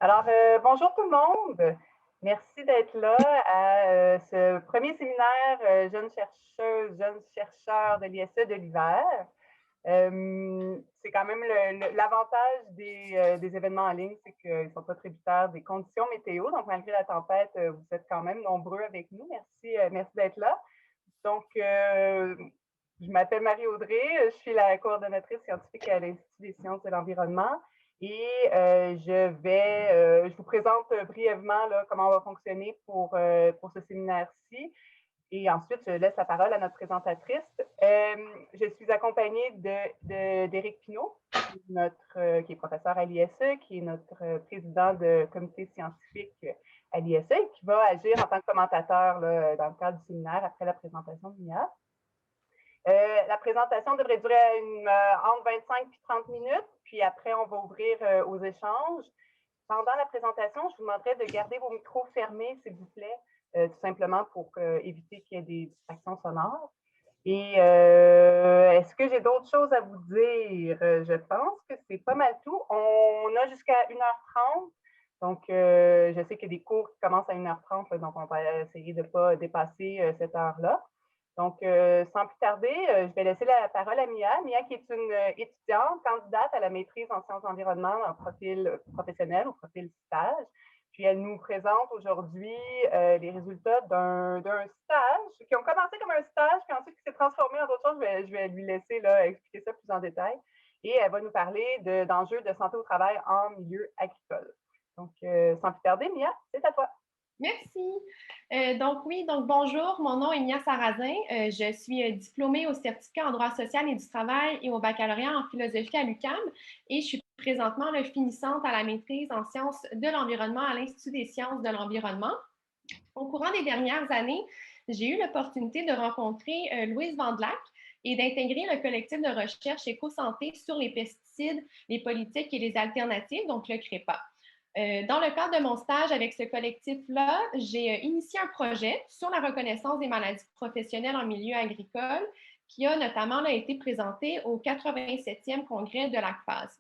Bonjour tout le monde. Merci d'être là à ce premier séminaire jeunes chercheuses, jeunes chercheurs de l'ISE de l'hiver. C'est quand même l'avantage des événements en ligne, c'est qu'ils ne sont pas tributaires des conditions météo. Donc, malgré la tempête, vous êtes quand même nombreux avec nous. Merci d'être là. Je m'appelle Marie-Audrey, je suis la coordonnatrice scientifique à l'Institut des sciences de l'environnement et je vous présente brièvement là, comment on va fonctionner pour ce séminaire-ci. Et ensuite, je laisse la parole à notre présentatrice. Je suis accompagnée d'Éric Pinault, qui est professeur à l'ISE, qui est notre président de comité scientifique à l'ISE et qui va agir en tant que commentateur là, dans le cadre du séminaire après la présentation de Mia. La présentation devrait durer entre 25 et 30 minutes, puis après, on va ouvrir aux échanges. Pendant la présentation, je vous demanderai de garder vos micros fermés, s'il vous plaît, tout simplement pour éviter qu'il y ait des distractions sonores. Et est-ce que j'ai d'autres choses à vous dire? Je pense que c'est pas mal tout. On a jusqu'à 1h30. Donc, je sais qu'il y a des cours qui commencent à 1h30, donc on va essayer de ne pas dépasser cette heure-là. Donc, sans plus tarder, je vais laisser la parole à Mia. Mia, qui est une étudiante candidate à la maîtrise en sciences environnement en profil professionnel ou profil stage. Puis, elle nous présente aujourd'hui les résultats d'un stage qui ont commencé comme un stage, puis ensuite qui s'est transformé en d'autres choses. Je vais lui laisser là, expliquer ça plus en détail. Et elle va nous parler d'enjeux de santé au travail en milieu agricole. Donc, sans plus tarder, Mia, c'est à toi. Merci. Donc bonjour, mon nom est Mia Sarrazin. Je suis diplômée au certificat en droit social et du travail et au baccalauréat en philosophie à l'UQAM et je suis présentement finissante à la maîtrise en sciences de l'environnement à l'Institut des sciences de l'environnement. Au courant des dernières années, j'ai eu l'opportunité de rencontrer Louise Vandelac et d'intégrer le collectif de recherche éco-santé sur les pesticides, les politiques et les alternatives, donc le CREPA. Dans le cadre de mon stage avec ce collectif-là, j'ai initié un projet sur la reconnaissance des maladies professionnelles en milieu agricole qui a notamment été présenté au 87e congrès de l'ACFAS.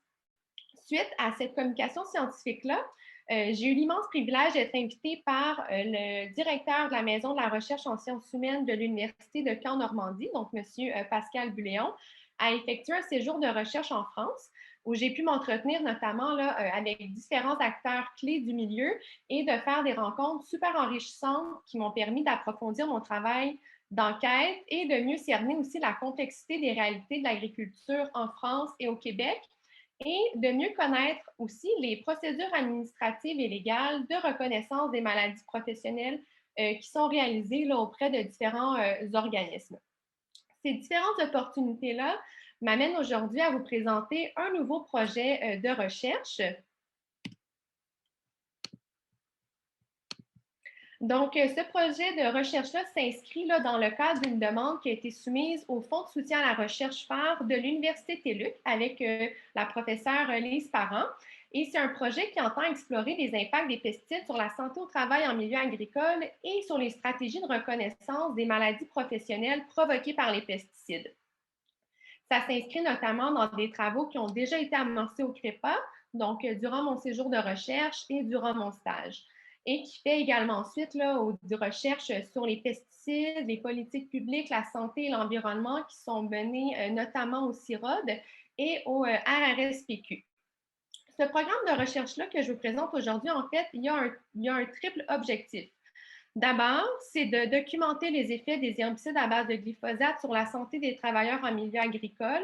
Suite à cette communication scientifique-là, j'ai eu l'immense privilège d'être invitée par le directeur de la Maison de la recherche en sciences humaines de l'Université de Caen-Normandie, donc M. Pascal Buléon, à effectuer un séjour de recherche en France où j'ai pu m'entretenir notamment avec différents acteurs clés du milieu et de faire des rencontres super enrichissantes qui m'ont permis d'approfondir mon travail d'enquête et de mieux cerner aussi la complexité des réalités de l'agriculture en France et au Québec et de mieux connaître aussi les procédures administratives et légales de reconnaissance des maladies professionnelles qui sont réalisées auprès de différents organismes. Ces différentes opportunités-là m'amènent aujourd'hui à vous présenter un nouveau projet de recherche. Donc, ce projet de recherche-là s'inscrit dans le cadre d'une demande qui a été soumise au Fonds de soutien à la recherche phare de l'Université TÉLUQ avec la professeure Lise Parent. Et c'est un projet qui entend explorer les impacts des pesticides sur la santé au travail en milieu agricole et sur les stratégies de reconnaissance des maladies professionnelles provoquées par les pesticides. Ça s'inscrit notamment dans des travaux qui ont déjà été amorcés au CREPA, donc durant mon séjour de recherche et durant mon stage et qui fait également suite aux recherches sur les pesticides, les politiques publiques, la santé et l'environnement qui sont menées notamment au CIROD et au RRSPQ. Ce programme de recherche-là que je vous présente aujourd'hui, en fait, il y a un triple objectif. D'abord, c'est de documenter les effets des herbicides à base de glyphosate sur la santé des travailleurs en milieu agricole,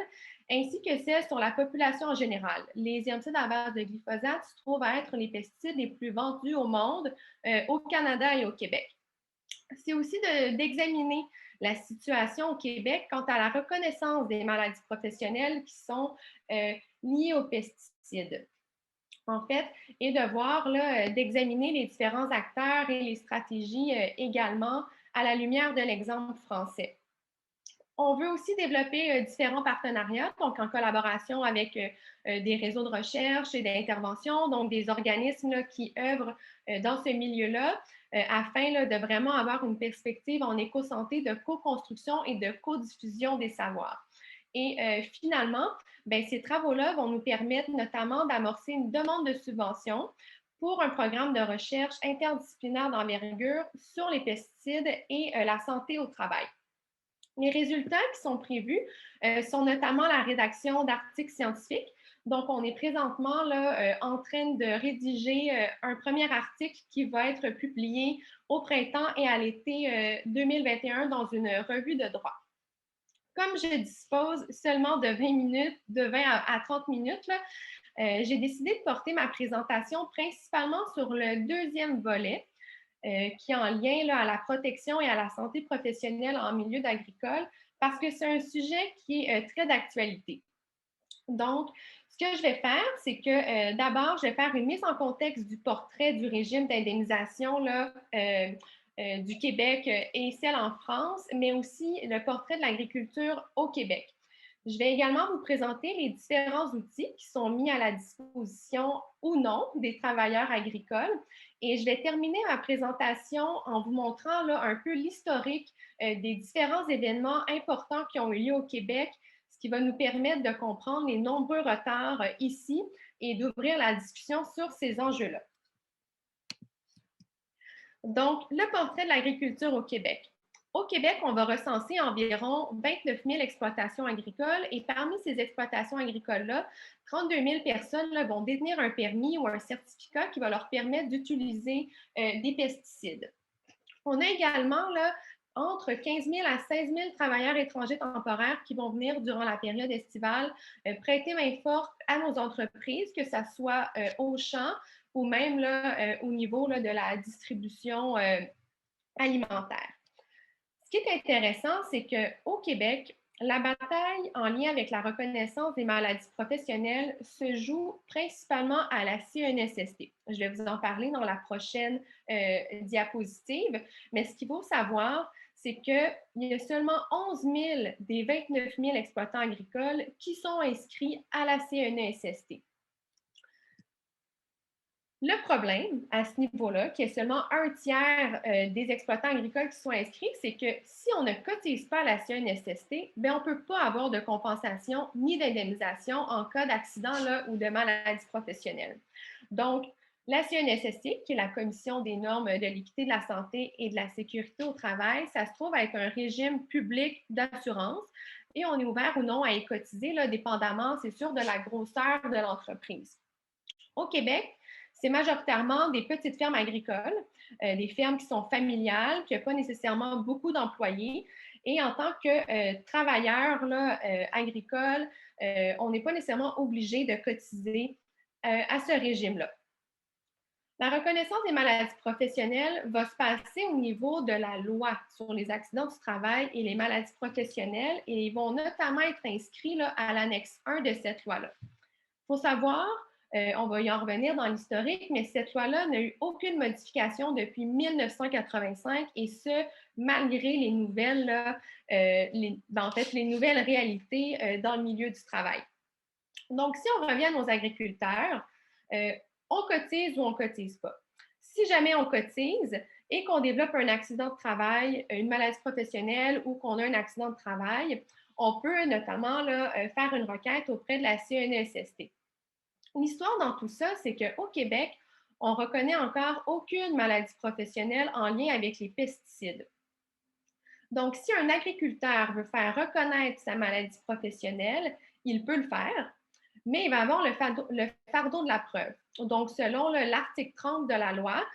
ainsi que celle sur la population en général. Les herbicides à base de glyphosate se trouvent à être les pesticides les plus vendus au monde, au Canada et au Québec. C'est aussi d'examiner la situation au Québec quant à la reconnaissance des maladies professionnelles qui sont liées aux pesticides en fait, et de voir, d'examiner les différents acteurs et les stratégies également à la lumière de l'exemple français. On veut aussi développer différents partenariats, donc en collaboration avec des réseaux de recherche et d'intervention, donc des organismes qui œuvrent dans ce milieu-là, afin de vraiment avoir une perspective en éco-santé de co-construction et de co-diffusion des savoirs. Et finalement, ces travaux-là vont nous permettre notamment d'amorcer une demande de subvention pour un programme de recherche interdisciplinaire d'envergure sur les pesticides et la santé au travail. Les résultats qui sont prévus sont notamment la rédaction d'articles scientifiques. Donc, on est présentement là, en train de rédiger un premier article qui va être publié au printemps et à l'été 2021 dans une revue de droit. Comme je dispose seulement de 20 minutes, de 20 à 30 minutes, là, j'ai décidé de porter ma présentation principalement sur le deuxième volet, qui est en lien là, à la protection et à la santé professionnelle en milieu agricole, parce que c'est un sujet qui est très d'actualité. Donc, ce que je vais faire, c'est que d'abord, je vais faire une mise en contexte du portrait du régime d'indemnisation là, du Québec et celle en France, mais aussi le portrait de l'agriculture au Québec. Je vais également vous présenter les différents outils qui sont mis à la disposition ou non des travailleurs agricoles. Et je vais terminer ma présentation en vous montrant là, un peu l'historique des différents événements importants qui ont eu lieu au Québec, ce qui va nous permettre de comprendre les nombreux retards ici et d'ouvrir la discussion sur ces enjeux-là. Donc, le portrait de l'agriculture au Québec. Au Québec, on va recenser environ 29 000 exploitations agricoles et parmi ces exploitations agricoles-là, 32 000 personnes là, vont détenir un permis ou un certificat qui va leur permettre d'utiliser des pesticides. On a également là, entre 15 000 à 16 000 travailleurs étrangers temporaires qui vont venir durant la période estivale prêter main forte à nos entreprises, que ce soit au champ ou même là, au niveau là, de la distribution alimentaire. Ce qui est intéressant, c'est qu'au Québec, la bataille en lien avec la reconnaissance des maladies professionnelles se joue principalement à la CNSST. Je vais vous en parler dans la prochaine diapositive, mais ce qu'il faut savoir, c'est qu'il y a seulement 11 000 des 29 000 exploitants agricoles qui sont inscrits à la CNSST. Le problème à ce niveau-là, qui est seulement un tiers des exploitants agricoles qui sont inscrits, c'est que si on ne cotise pas à la CNSST, bien, on ne peut pas avoir de compensation ni d'indemnisation en cas d'accident ou de maladie professionnelle. Donc, la CNSST, qui est la Commission des normes de l'équité de la santé et de la sécurité au travail, ça se trouve être un régime public d'assurance et on est ouvert ou non à y cotiser, là, dépendamment, c'est sûr, de la grosseur de l'entreprise. Au Québec, c'est majoritairement des petites fermes agricoles, des fermes qui sont familiales, qui n'ont pas nécessairement beaucoup d'employés. Et en tant que travailleur agricole, on n'est pas nécessairement obligé de cotiser à ce régime-là. La reconnaissance des maladies professionnelles va se passer au niveau de la loi sur les accidents du travail et les maladies professionnelles et ils vont notamment être inscrits là, à l'annexe 1 de cette loi-là. Il faut savoir, on va y en revenir dans l'historique, mais cette loi-là n'a eu aucune modification depuis 1985 et ce, malgré les nouvelles, les nouvelles réalités dans le milieu du travail. Donc, si on revient à nos agriculteurs, on cotise ou on ne cotise pas. Si jamais on cotise et qu'on développe un accident de travail, une maladie professionnelle ou qu'on a un accident de travail, on peut notamment là, faire une requête auprès de la CNESST. L'histoire dans tout ça, c'est qu'au Québec, on ne reconnaît encore aucune maladie professionnelle en lien avec les pesticides. Donc, si un agriculteur veut faire reconnaître sa maladie professionnelle, il peut le faire, mais il va avoir le fardeau de la preuve. Donc, selon l'article 30 de la loi,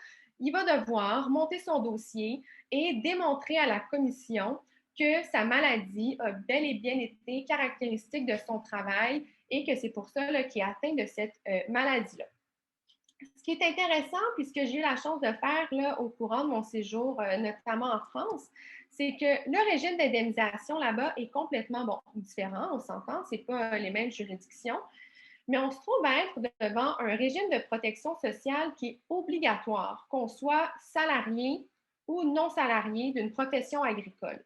il va devoir monter son dossier et démontrer à la commission que sa maladie a bel et bien été caractéristique de son travail et que c'est pour ça qu'il est atteint de cette maladie-là. Ce qui est intéressant, puisque j'ai eu la chance de faire là, au courant de mon séjour, notamment en France, c'est que le régime d'indemnisation là-bas est complètement différent, on s'entend, ce n'est pas les mêmes juridictions, mais on se trouve à être devant un régime de protection sociale qui est obligatoire, qu'on soit salarié ou non salarié d'une profession agricole.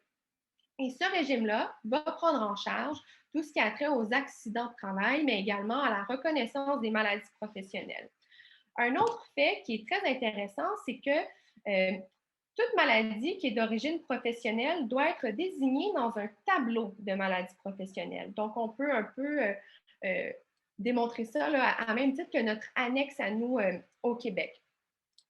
Et ce régime-là va prendre en charge tout ce qui a trait aux accidents de travail, mais également à la reconnaissance des maladies professionnelles. Un autre fait qui est très intéressant, c'est que toute maladie qui est d'origine professionnelle doit être désignée dans un tableau de maladies professionnelles. Donc, on peut un peu démontrer ça là, à même titre que notre annexe à nous au Québec.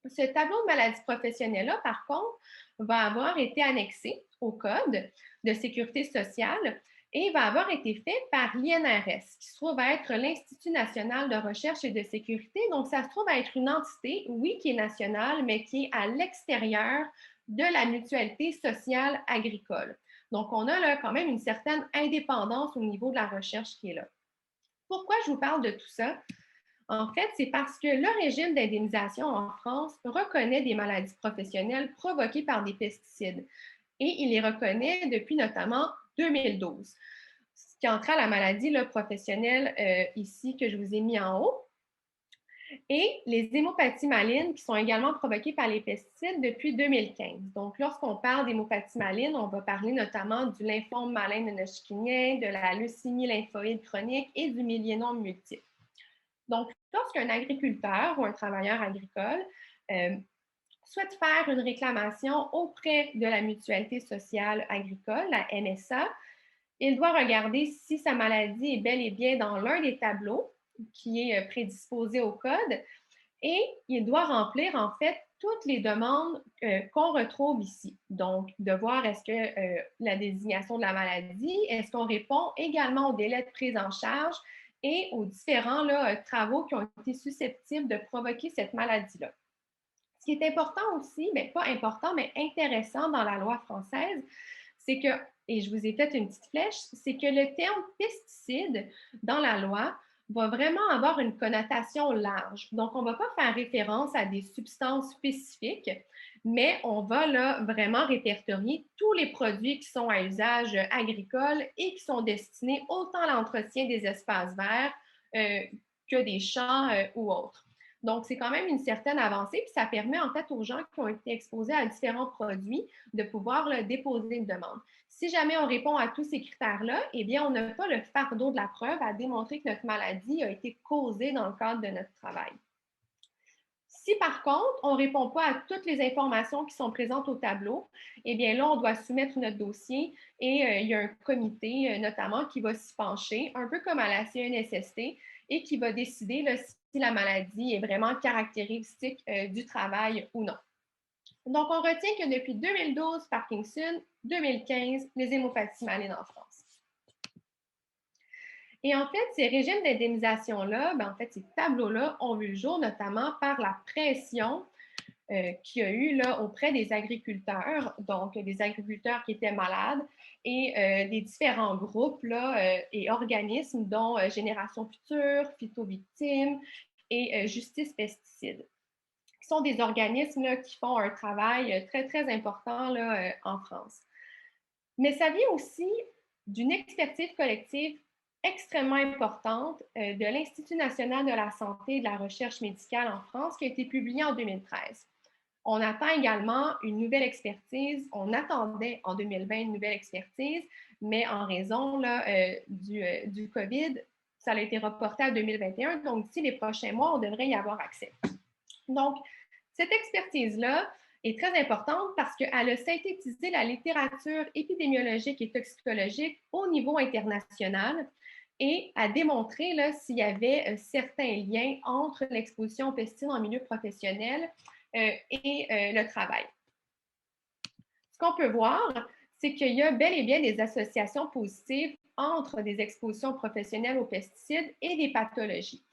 Ce tableau de maladies professionnelles-là, par contre, va avoir été annexé au Code de sécurité sociale et va avoir été fait par l'INRS, qui se trouve à être l'Institut national de recherche et de sécurité. Donc, ça se trouve à être une entité, oui, qui est nationale, mais qui est à l'extérieur de la mutualité sociale agricole. Donc, on a là quand même une certaine indépendance au niveau de la recherche qui est là. Pourquoi je vous parle de tout ça? En fait, c'est parce que le régime d'indemnisation en France reconnaît des maladies professionnelles provoquées par des pesticides et il les reconnaît depuis notamment 2012. Ce qui entre à la maladie là, professionnelle ici que je vous ai mis en haut et les hémopathies malines qui sont également provoquées par les pesticides depuis 2015. Donc, lorsqu'on parle d'hémopathie maline, on va parler notamment du lymphome malin non-hodgkinien, de la leucémie lymphoïde chronique et du myélinome multiple. Donc, lorsqu'un agriculteur ou un travailleur agricole souhaite faire une réclamation auprès de la mutualité sociale agricole, la MSA, il doit regarder si sa maladie est bel et bien dans l'un des tableaux qui est prédisposé au code et il doit remplir en fait toutes les demandes qu'on retrouve ici. Donc, de voir est-ce que la désignation de la maladie, est-ce qu'on répond également au délai de prise en charge et aux différents là, travaux qui ont été susceptibles de provoquer cette maladie-là. Ce qui est important aussi, mais pas important, mais intéressant dans la loi française, c'est que, et je vous ai fait une petite flèche, c'est que le terme pesticide dans la loi va vraiment avoir une connotation large. Donc, on ne va pas faire référence à des substances spécifiques, mais on va là vraiment répertorier tous les produits qui sont à usage agricole et qui sont destinés autant à l'entretien des espaces verts que des champs ou autres. Donc, c'est quand même une certaine avancée, puis ça permet en fait aux gens qui ont été exposés à différents produits de pouvoir là, déposer une demande. Si jamais on répond à tous ces critères-là, eh bien, on n'a pas le fardeau de la preuve à démontrer que notre maladie a été causée dans le cadre de notre travail. Si par contre, on ne répond pas à toutes les informations qui sont présentes au tableau, eh bien là, on doit soumettre notre dossier et il y a un comité notamment qui va s'y pencher, un peu comme à la CNSST, et qui va décider là, si la maladie est vraiment caractéristique du travail ou non. Donc, on retient que depuis 2012, Parkinson, 2015, les hémopathies malines en France. Et en fait, ces régimes d'indemnisation-là, en fait, ces tableaux-là ont vu le jour notamment par la pression qu'il y a eu là, auprès des agriculteurs, donc des agriculteurs qui étaient malades et des différents groupes là, et organismes, dont Génération Future, Phytovictimes et Justice Pesticides, qui sont des organismes là, qui font un travail très, très important là, en France. Mais ça vient aussi d'une expertise collective extrêmement importante de l'Institut national de la santé et de la recherche médicale en France qui a été publiée en 2013. On attend également une nouvelle expertise. On attendait en 2020 une nouvelle expertise, mais en raison là, du COVID, ça a été reporté à 2021. Donc, d'ici les prochains mois, on devrait y avoir accès. Donc, cette expertise-là est très importante parce qu'elle a synthétisé la littérature épidémiologique et toxicologique au niveau international et a démontré s'il y avait certains liens entre l'exposition aux pesticides en milieu professionnel et le travail. Ce qu'on peut voir, c'est qu'il y a bel et bien des associations positives entre des expositions professionnelles aux pesticides et des pathologies.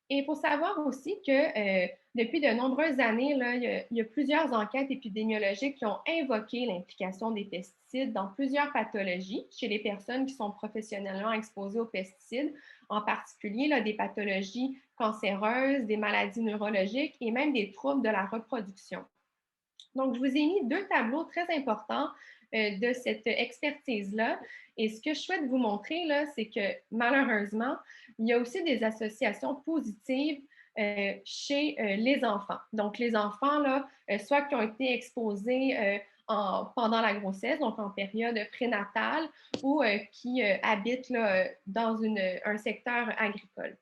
Et il faut savoir aussi que depuis de nombreuses années, là, il y a plusieurs enquêtes épidémiologiques qui ont invoqué l'implication des pesticides dans plusieurs pathologies chez les personnes qui sont professionnellement exposées aux pesticides, en particulier là, des pathologies cancéreuses, des maladies neurologiques et même des troubles de la reproduction. Donc, je vous ai mis deux tableaux très importants de cette expertise-là. Et ce que je souhaite vous montrer, là, c'est que malheureusement, il y a aussi des associations positives chez les enfants. Donc, les enfants, là, soit qui ont été exposés pendant la grossesse, donc en période prénatale, ou qui habitent là, dans un secteur agricole.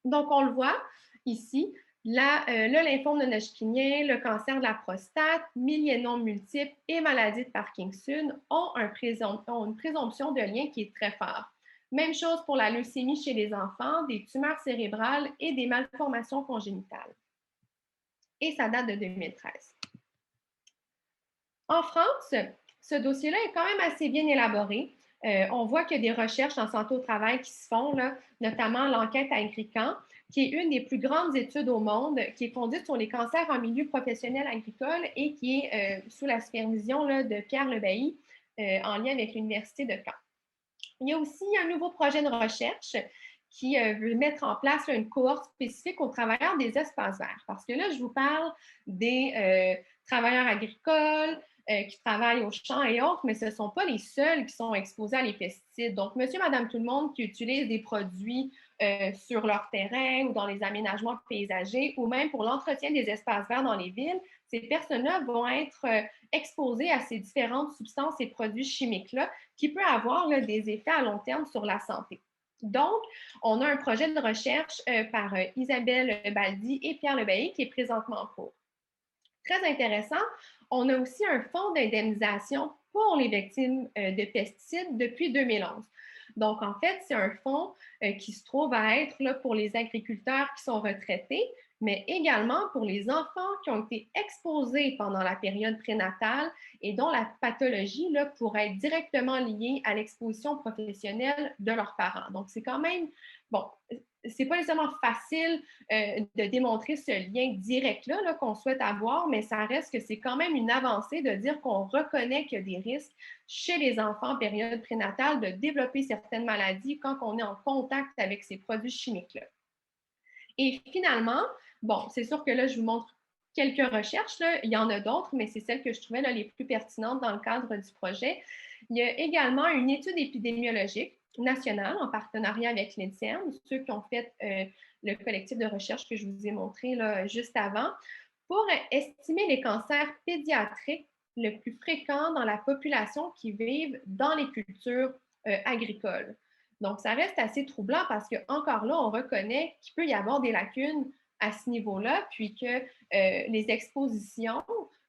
Donc, on le voit ici, le lymphome non-hodgkinien, le cancer de la prostate, myélinome multiple et maladie de Parkinson ont une présomption de lien qui est très fort. Même chose pour la leucémie chez les enfants, des tumeurs cérébrales et des malformations congénitales. Et ça date de 2013. En France, ce dossier-là est quand même assez bien élaboré. On voit qu'il y a des recherches en santé au travail qui se font, là, notamment l'enquête Agrican, qui est une des plus grandes études au monde, qui est conduite sur les cancers en milieu professionnel agricole et qui est sous la supervision là, de Pierre Lebailly, en lien avec l'Université de Caen. Il y a aussi un nouveau projet de recherche qui veut mettre en place là, une cohorte spécifique aux travailleurs des espaces verts. Parce que là, je vous parle des travailleurs agricoles, qui travaillent aux champs et autres, mais ce ne sont pas les seuls qui sont exposés à les pesticides. Donc, monsieur, madame, tout le monde qui utilise des produits sur leur terrain ou dans les aménagements paysagers ou même pour l'entretien des espaces verts dans les villes, ces personnes-là vont être exposées à ces différentes substances et produits chimiques-là qui peuvent avoir là, des effets à long terme sur la santé. Donc, on a un projet de recherche par Isabelle Baldi et Pierre Lebailly qui est présentement en cours. Très intéressant. On a aussi un fonds d'indemnisation pour les victimes de pesticides depuis 2011. Donc, en fait, c'est un fonds qui se trouve à être là, pour les agriculteurs qui sont retraités, mais également pour les enfants qui ont été exposés pendant la période prénatale et dont la pathologie là, pourrait être directement liée à l'exposition professionnelle de leurs parents. Donc, c'est quand même, bon, c'est pas nécessairement facile de démontrer ce lien direct-là là, qu'on souhaite avoir, mais ça reste que c'est quand même une avancée de dire qu'on reconnaît qu'il y a des risques chez les enfants en période prénatale de développer certaines maladies quand on est en contact avec ces produits chimiques-là. Et finalement, bon, c'est sûr que là, je vous montre quelques recherches, là. Il y en a d'autres, mais c'est celles que je trouvais là, les plus pertinentes dans le cadre du projet. Il y a également une étude épidémiologique nationale en partenariat avec l'INSERM, ceux qui ont fait le collectif de recherche que je vous ai montré là, juste avant, pour estimer les cancers pédiatriques le plus fréquents dans la population qui vivent dans les cultures agricoles. Donc, ça reste assez troublant parce qu'encore là, on reconnaît qu'il peut y avoir des lacunes à ce niveau-là, puis que les expositions,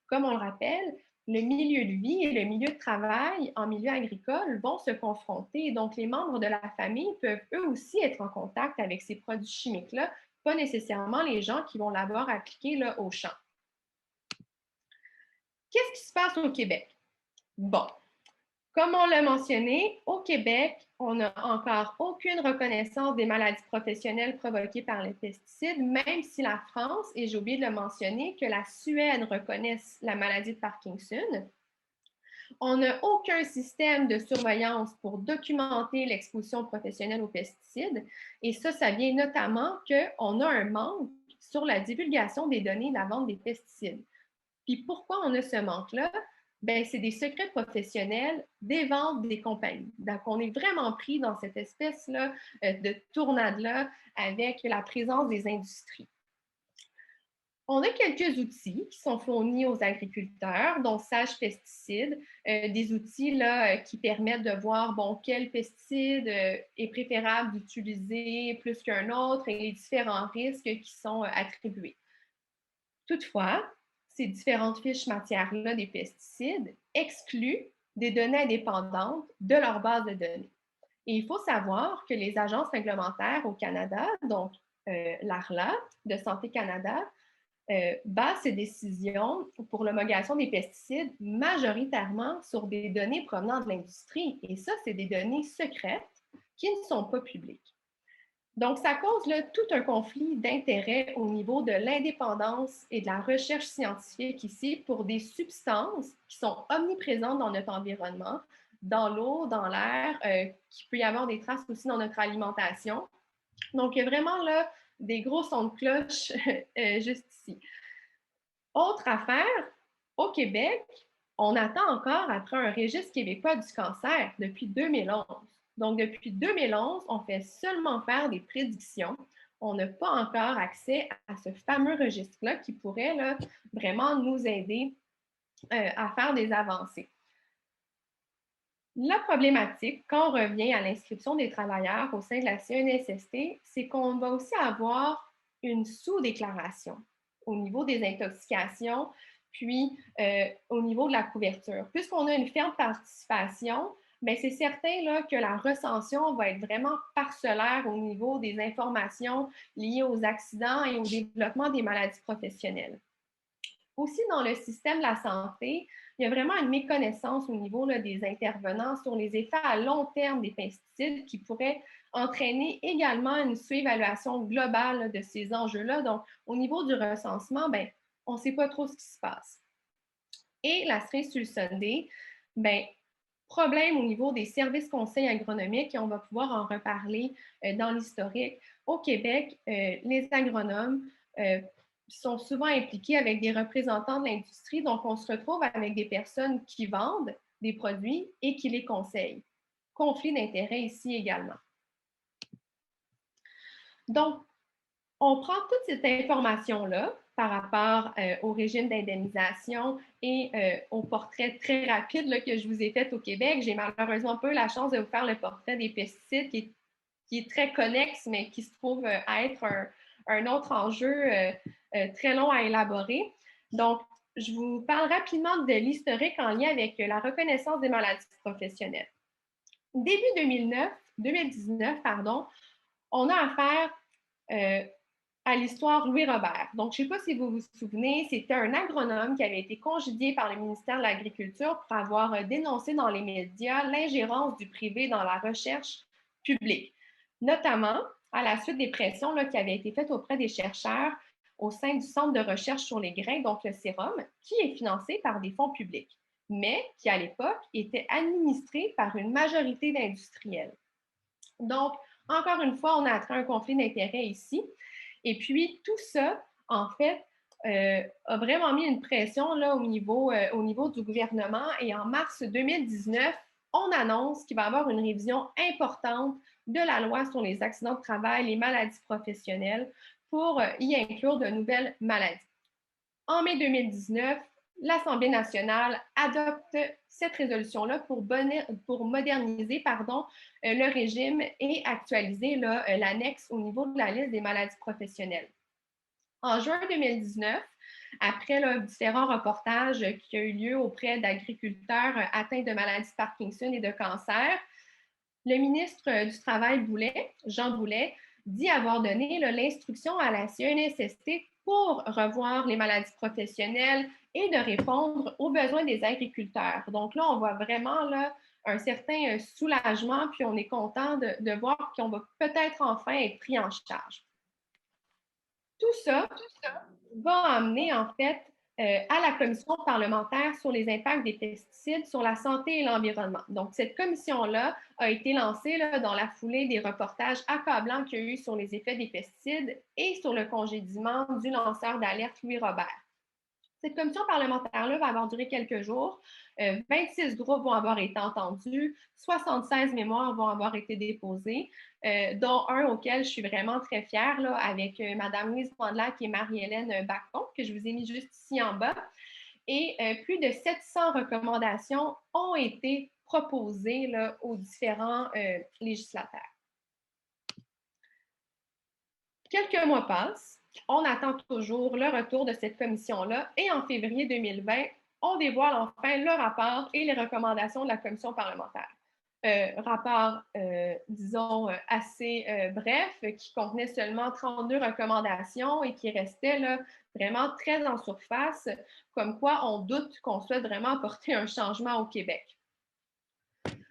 comme on le rappelle, le milieu de vie et le milieu de travail en milieu agricole vont se confronter. Donc, les membres de la famille peuvent eux aussi être en contact avec ces produits chimiques-là, pas nécessairement les gens qui vont l'avoir appliqué là, au champ. Qu'est-ce qui se passe au Québec? Bon, comme on l'a mentionné, au Québec, on n'a encore aucune reconnaissance des maladies professionnelles provoquées par les pesticides, même si la France, et j'ai oublié de le mentionner, que la Suède reconnaisse la maladie de Parkinson. On n'a aucun système de surveillance pour documenter l'exposition professionnelle aux pesticides. Et ça vient notamment qu'on a un manque sur la divulgation des données de la vente des pesticides. Puis pourquoi on a ce manque-là? Bien, c'est des secrets professionnels des ventes des compagnies. Donc, on est vraiment pris dans cette espèce-là de tournade-là avec la présence des industries. On a quelques outils qui sont fournis aux agriculteurs, dont Sage Pesticides, des outils là, qui permettent de voir bon, quel pesticide est préférable d'utiliser plus qu'un autre et les différents risques qui sont attribués. Toutefois, ces différentes fiches matières-là des pesticides excluent des données indépendantes de leur base de données. Et il faut savoir que les agences réglementaires au Canada, donc l'ARLA de Santé Canada, base ses décisions pour l'homologation des pesticides majoritairement sur des données provenant de l'industrie. Et ça, c'est des données secrètes qui ne sont pas publiques. Donc, ça cause là, tout un conflit d'intérêts au niveau de l'indépendance et de la recherche scientifique ici pour des substances qui sont omniprésentes dans notre environnement, dans l'eau, dans l'air, qu'il peut y avoir des traces aussi dans notre alimentation. Donc, il y a vraiment là des gros sons de cloche juste ici. Autre affaire, au Québec, on attend encore après un registre québécois du cancer depuis 2011. Donc, depuis 2011, on fait seulement faire des prédictions. On n'a pas encore accès à ce fameux registre-là qui pourrait là, vraiment nous aider à faire des avancées. La problématique, quand on revient à l'inscription des travailleurs au sein de la CNSST, c'est qu'on va aussi avoir une sous-déclaration au niveau des intoxications, puis au niveau de la couverture. Puisqu'on a une ferme participation bien, c'est certain là, que la recension va être vraiment parcellaire au niveau des informations liées aux accidents et au développement des maladies professionnelles. Aussi, dans le système de la santé, il y a vraiment une méconnaissance au niveau là, des intervenants sur les effets à long terme des pesticides qui pourraient entraîner également une sous-évaluation globale là, de ces enjeux-là. Donc, au niveau du recensement, ben, on ne sait pas trop ce qui se passe. Et la cerise sur le sundae, ben, problème au niveau des services conseils agronomiques, et on va pouvoir en reparler dans l'historique. Au Québec, les agronomes sont souvent impliqués avec des représentants de l'industrie, donc on se retrouve avec des personnes qui vendent des produits et qui les conseillent. Conflit d'intérêts ici également. Donc, on prend toute cette information-là par rapport au régime d'indemnisation et au portrait très rapide là, que je vous ai fait au Québec. J'ai malheureusement pas eu la chance de vous faire le portrait des pesticides qui est très connexe, mais qui se trouve être un autre enjeu très long à élaborer. Donc, je vous parle rapidement de l'historique en lien avec la reconnaissance des maladies professionnelles. Début 2019, on a affaire à l'histoire Louis Robert. Donc, je ne sais pas si vous vous souvenez, c'était un agronome qui avait été congédié par le ministère de l'Agriculture pour avoir dénoncé dans les médias l'ingérence du privé dans la recherche publique, notamment à la suite des pressions là, qui avaient été faites auprès des chercheurs au sein du Centre de recherche sur les grains, donc le CEROM, qui est financé par des fonds publics, mais qui, à l'époque, était administré par une majorité d'industriels. Donc, encore une fois, on a atteint un conflit d'intérêts ici. Et puis, tout ça, en fait, a vraiment mis une pression là, au niveau du gouvernement. Et en mars 2019, on annonce qu'il va y avoir une révision importante de la loi sur les accidents de travail, les maladies professionnelles, pour y inclure de nouvelles maladies. En mai 2019, l'Assemblée nationale adopte cette résolution-là pour moderniser le régime et actualiser l'annexe au niveau de la liste des maladies professionnelles. En juin 2019, après différents reportages qui ont eu lieu auprès d'agriculteurs atteints de maladies Parkinson et de cancer, le ministre du Travail Jean Boulet, dit avoir donné l'instruction à la CNSST pour revoir les maladies professionnelles et de répondre aux besoins des agriculteurs. Donc là, on voit vraiment un certain soulagement, puis on est content de voir qu'on va peut-être enfin être pris en charge. Tout ça va amener en fait à la commission parlementaire sur les impacts des pesticides sur la santé et l'environnement. Donc, cette commission-là a été lancée dans la foulée des reportages accablants qu'il y a eu sur les effets des pesticides et sur le congédiement du lanceur d'alerte Louis Robert. Cette commission parlementaire-là va avoir duré quelques jours. 26 groupes vont avoir été entendus, 76 mémoires vont avoir été déposées, dont un auquel je suis vraiment très fière, là, avec Mme Louise Bandelac et Marie-Hélène Bacon, que je vous ai mis juste ici en bas. Et plus de 700 recommandations ont été proposées là, aux différents législateurs. Quelques mois passent. On attend toujours le retour de cette commission-là et en février 2020, on dévoile enfin le rapport et les recommandations de la commission parlementaire. Rapport, disons, assez bref, qui contenait seulement 32 recommandations et qui restait là, vraiment très en surface, comme quoi on doute qu'on souhaite vraiment apporter un changement au Québec.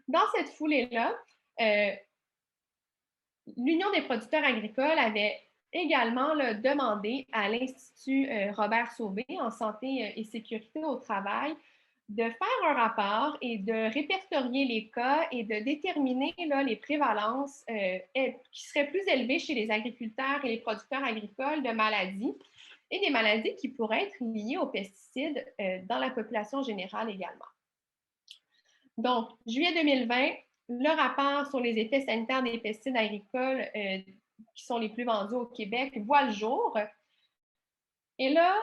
Dans cette foulée-là, l'Union des producteurs agricoles avait également demandé à l'Institut Robert Sauvé en santé et sécurité au travail de faire un rapport et de répertorier les cas et de déterminer les prévalences qui seraient plus élevées chez les agriculteurs et les producteurs agricoles de maladies et des maladies qui pourraient être liées aux pesticides dans la population générale également. Donc, juillet 2020, le rapport sur les effets sanitaires des pesticides agricoles qui sont les plus vendus au Québec voit le jour. Et là,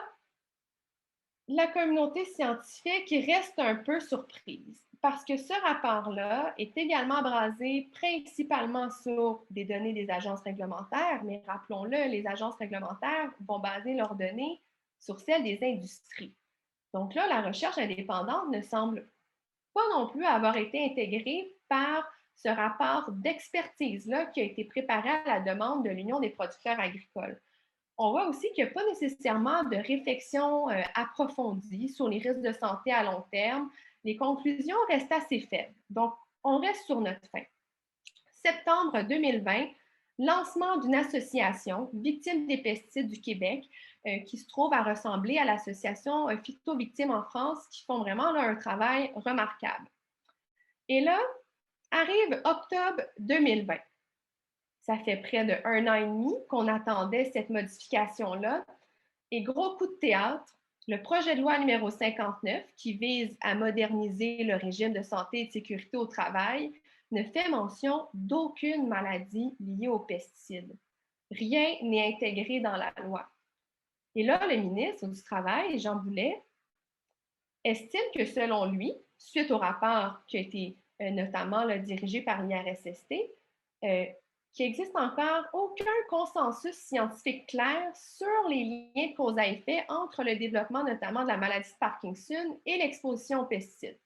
la communauté scientifique reste un peu surprise parce que ce rapport-là est également basé principalement sur des données des agences réglementaires, mais rappelons-le, les agences réglementaires vont baser leurs données sur celles des industries. Donc là, la recherche indépendante ne semble pas non plus avoir été intégré par ce rapport d'expertise-là qui a été préparé à la demande de l'Union des producteurs agricoles. On voit aussi qu'il n'y a pas nécessairement de réflexion approfondie sur les risques de santé à long terme. Les conclusions restent assez faibles. Donc, on reste sur notre faim. Septembre 2020, lancement d'une association Victimes des pesticides du Québec qui se trouve à ressembler à l'association Phyto-Victimes en France qui font vraiment là, un travail remarquable. Et là, arrive octobre 2020. Ça fait près de 1 an et demi qu'on attendait cette modification-là. Et gros coup de théâtre, le projet de loi numéro 59, qui vise à moderniser le régime de santé et de sécurité au travail, ne fait mention d'aucune maladie liée aux pesticides. Rien n'est intégré dans la loi. Et là, le ministre du Travail, Jean Boulet, estime que selon lui, suite au rapport qui a été notamment dirigé par l'IRSST, qu'il n'existe encore aucun consensus scientifique clair sur les liens de cause à effet entre le développement notamment de la maladie de Parkinson et l'exposition aux pesticides.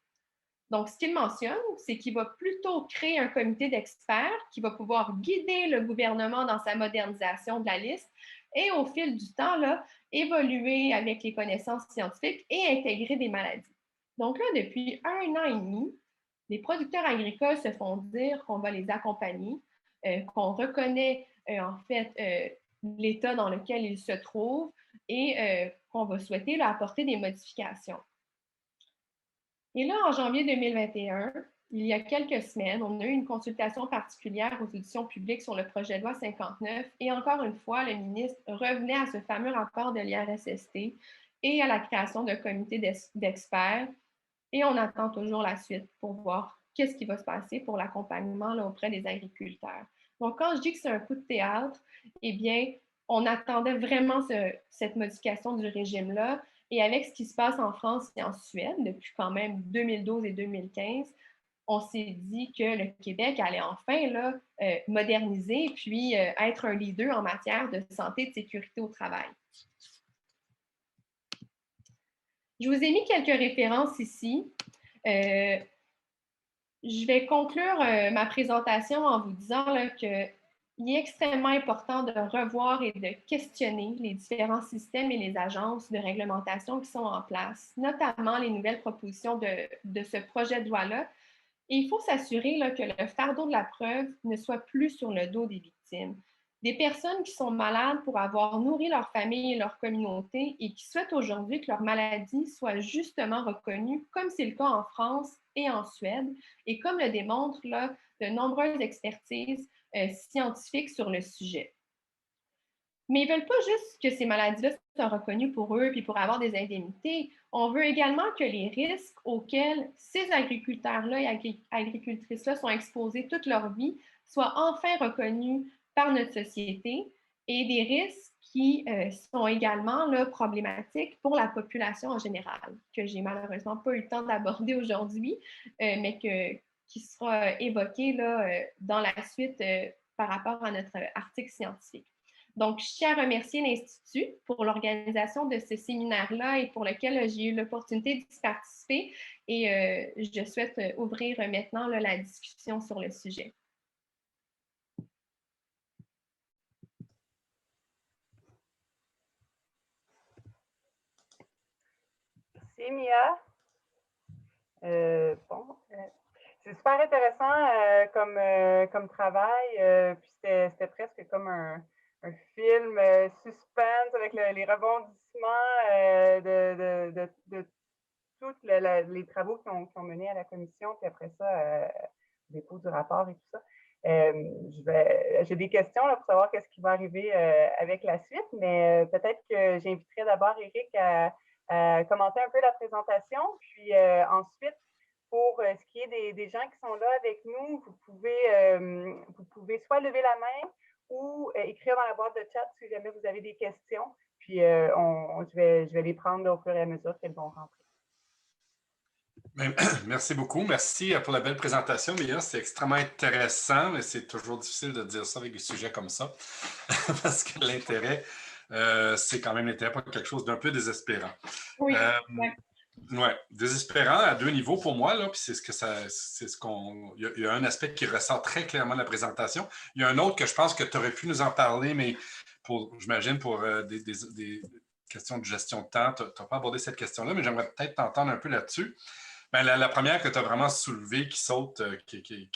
Donc, ce qu'il mentionne, c'est qu'il va plutôt créer un comité d'experts qui va pouvoir guider le gouvernement dans sa modernisation de la liste et au fil du temps, là, évoluer avec les connaissances scientifiques et intégrer des maladies. Donc là, depuis 1 an et demi, les producteurs agricoles se font dire qu'on va les accompagner, qu'on reconnaît en fait l'état dans lequel ils se trouvent et qu'on va souhaiter là, apporter des modifications. Et là, en janvier 2021, il y a quelques semaines, on a eu une consultation particulière aux auditions publiques sur le projet de loi 59 et encore une fois, le ministre revenait à ce fameux rapport de l'IRSST et à la création d'un comité d'experts et on attend toujours la suite pour voir qu'est-ce qui va se passer pour l'accompagnement auprès des agriculteurs. Donc, quand je dis que c'est un coup de théâtre, eh bien, on attendait vraiment cette modification du régime-là. Et avec ce qui se passe en France et en Suède depuis quand même 2012 et 2015, on s'est dit que le Québec allait enfin là, moderniser puis être un leader en matière de santé et de sécurité au travail. Je vous ai mis quelques références ici. Je vais conclure ma présentation en vous disant là, qu'il est extrêmement important de revoir et de questionner les différents systèmes et les agences de réglementation qui sont en place, notamment les nouvelles propositions de ce projet de loi-là. Et il faut s'assurer là, que le fardeau de la preuve ne soit plus sur le dos des victimes. Des personnes qui sont malades pour avoir nourri leur famille et leur communauté et qui souhaitent aujourd'hui que leur maladie soit justement reconnue, comme c'est le cas en France et en Suède, et comme le démontrent là, de nombreuses expertises scientifiques sur le sujet. Mais ils ne veulent pas juste que ces maladies-là soient reconnues pour eux puis pour avoir des indemnités. On veut également que les risques auxquels ces agriculteurs-là et agricultrices-là sont exposés toute leur vie soient enfin reconnus par notre société et des risques qui sont également là, problématiques pour la population en général, que j'ai malheureusement pas eu le temps d'aborder aujourd'hui, mais qui sera évoqué là, dans la suite par rapport à notre article scientifique. Donc, je tiens à remercier l'Institut pour l'organisation de ce séminaire-là et pour lequel j'ai eu l'opportunité d'y participer. Et je souhaite ouvrir maintenant là, la discussion sur le sujet. Merci, Mia. C'est super intéressant comme travail. Puis c'était presque comme un film suspense avec les rebondissements de tous les travaux qui ont mené à la commission, puis après ça, dépôt du rapport et tout ça. J'ai des questions là, pour savoir qu'est-ce qui va arriver avec la suite, mais peut-être que j'inviterai d'abord Éric à commenter un peu la présentation, puis ensuite, pour ce qui est des gens qui sont là avec nous, vous pouvez soit lever la main ou écrire dans la boîte de chat si jamais vous avez des questions, puis je vais les prendre là, au fur et à mesure qu'elles vont rentrer. Merci beaucoup. Merci pour la belle présentation, Mia. C'est extrêmement intéressant, mais c'est toujours difficile de dire ça avec des sujets comme ça, parce que l'intérêt, c'est quand même l'intérêt pour quelque chose d'un peu désespérant. Oui. Ouais, désespérant à deux niveaux pour moi, là, puis il y a un aspect qui ressort très clairement de la présentation. Il y a un autre que je pense que tu aurais pu nous en parler, mais j'imagine pour des questions de gestion de temps, tu n'as pas abordé cette question-là, mais j'aimerais peut-être t'entendre un peu là-dessus. Ben, la première que tu as vraiment soulevée, qui saute, qui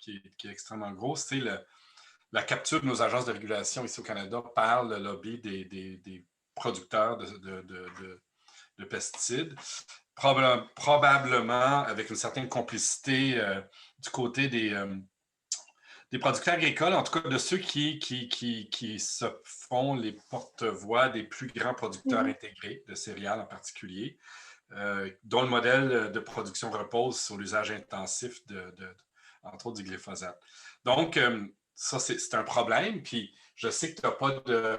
est extrêmement grosse, c'est la capture de nos agences de régulation ici au Canada par le lobby des producteurs de pesticides. Probablement avec une certaine complicité du côté des producteurs agricoles, en tout cas de ceux qui se font les porte-voix des plus grands producteurs intégrés de céréales en particulier, dont le modèle de production repose sur l'usage intensif entre autres du glyphosate. Donc, ça, c'est un problème. Puis, je sais que tu n'as pas de.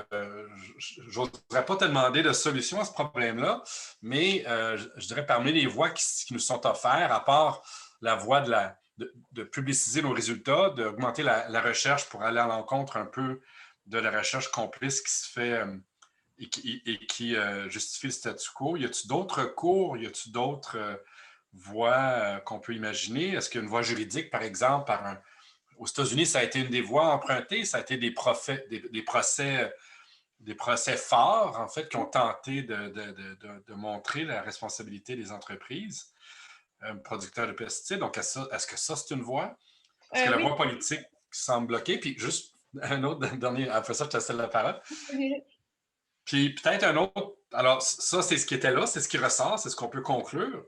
J'oserais pas te demander de solution à ce problème-là, mais je dirais parmi les voies qui nous sont offertes, à part la voie de publiciser nos résultats, d'augmenter la recherche pour aller à l'encontre un peu de la recherche complice qui se fait et qui justifie le statu quo. Y a-t-il d'autres cours, y a-t-il d'autres voies qu'on peut imaginer? Est-ce qu'il y a une voie juridique, par exemple, aux États-Unis, ça a été une des voies empruntées, ça a été des procès forts, en fait, qui ont tenté de montrer la responsabilité des entreprises producteurs de pesticides. Donc, est-ce que ça, c'est une voie? Est-ce que la voie politique semble bloquée? Puis juste un autre dernier, après ça, je te laisse la parole. Puis peut-être un autre. Alors, ça, c'est ce qui était là, c'est ce qui ressort, c'est ce qu'on peut conclure.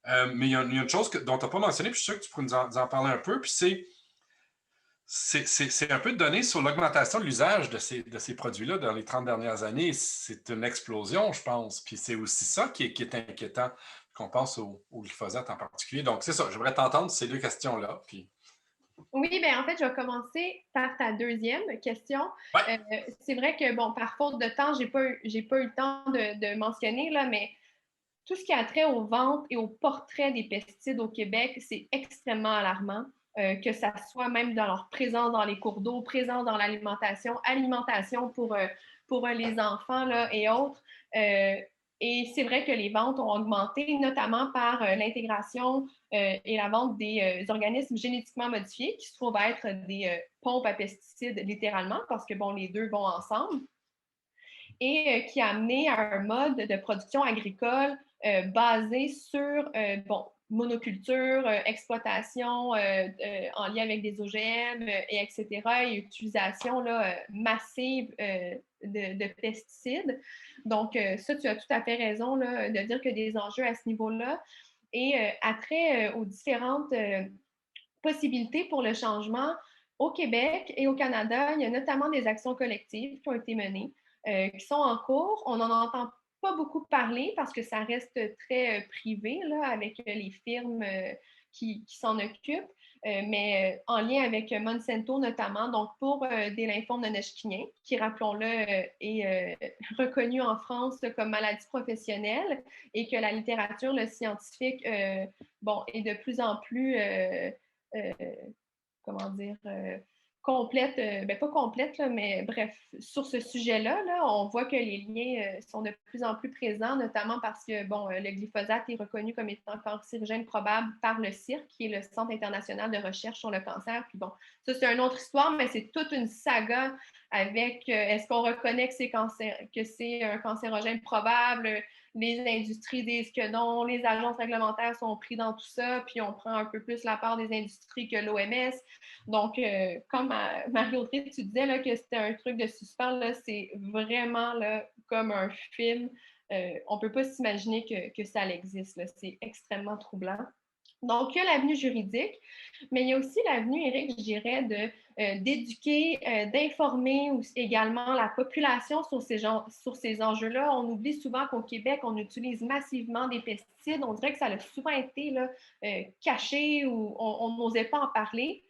Mais il y a une chose dont tu n'as pas mentionné, puis je suis sûr que tu pourrais nous en parler un peu, puis c'est un peu de données sur l'augmentation de l'usage de ces produits-là dans les 30 dernières années. C'est une explosion, je pense. Puis c'est aussi ça qui est inquiétant, qu'on pense au glyphosate en particulier. Donc, c'est ça. J'aimerais t'entendre ces deux questions-là. Puis... Oui, bien en fait, je vais commencer par ta deuxième question. Ouais. C'est vrai que, bon, par faute de temps, j'ai pas eu le temps de mentionner, là, mais tout ce qui a trait aux ventes et au portrait des pesticides au Québec, c'est extrêmement alarmant. Que ça soit même dans leur présence dans les cours d'eau, présence dans l'alimentation, alimentation pour les enfants là, et autres. Et c'est vrai que les ventes ont augmenté, notamment par l'intégration et la vente des organismes génétiquement modifiés, qui se trouvent être des pompes à pesticides, littéralement, parce que, bon, les deux vont ensemble, et qui a amené à un mode de production agricole basé sur, bon, monoculture, exploitation en lien avec des OGM, et etc., et utilisation là, massive de pesticides. Donc, ça, tu as tout à fait raison là, de dire que des enjeux à ce niveau-là. Et après, aux différentes possibilités pour le changement, au Québec et au Canada, il y a notamment des actions collectives qui ont été menées, qui sont en cours. On n'en entend pas beaucoup parler parce que ça reste très privé là, avec les firmes qui s'en occupent, mais en lien avec Monsanto notamment, donc pour des lymphomes non-hodgkiniens, qui, rappelons-le, est reconnu en France comme maladie professionnelle et que la littérature scientifique bon, est de plus en plus comment dire, complète, ben pas complète, là, mais bref, sur ce sujet-là, là, on voit que les liens sont de plus en plus présents, notamment parce que, bon, le glyphosate est reconnu comme étant cancérigène probable par le CIRC, qui est le Centre international de recherche sur le cancer. Puis bon, ça, c'est une autre histoire, mais c'est toute une saga avec est-ce qu'on reconnaît que c'est un cancérogène probable, les industries disent que non, les agences réglementaires sont pris dans tout ça, puis on prend un peu plus la part des industries que l'OMS. Donc, comme Marie-Audrey, tu disais là, que c'était un truc de suspense, c'est vraiment là, comme un film. On ne peut pas s'imaginer que ça existe. Là. C'est extrêmement troublant. Donc, il y a l'avenue juridique, mais il y a aussi l'avenue, Éric, je dirais, d'éduquer, d'informer également la population sur ces enjeux-là. On oublie souvent qu'au Québec, on utilise massivement des pesticides. On dirait que ça a souvent été là, caché ou on n'osait pas en parler.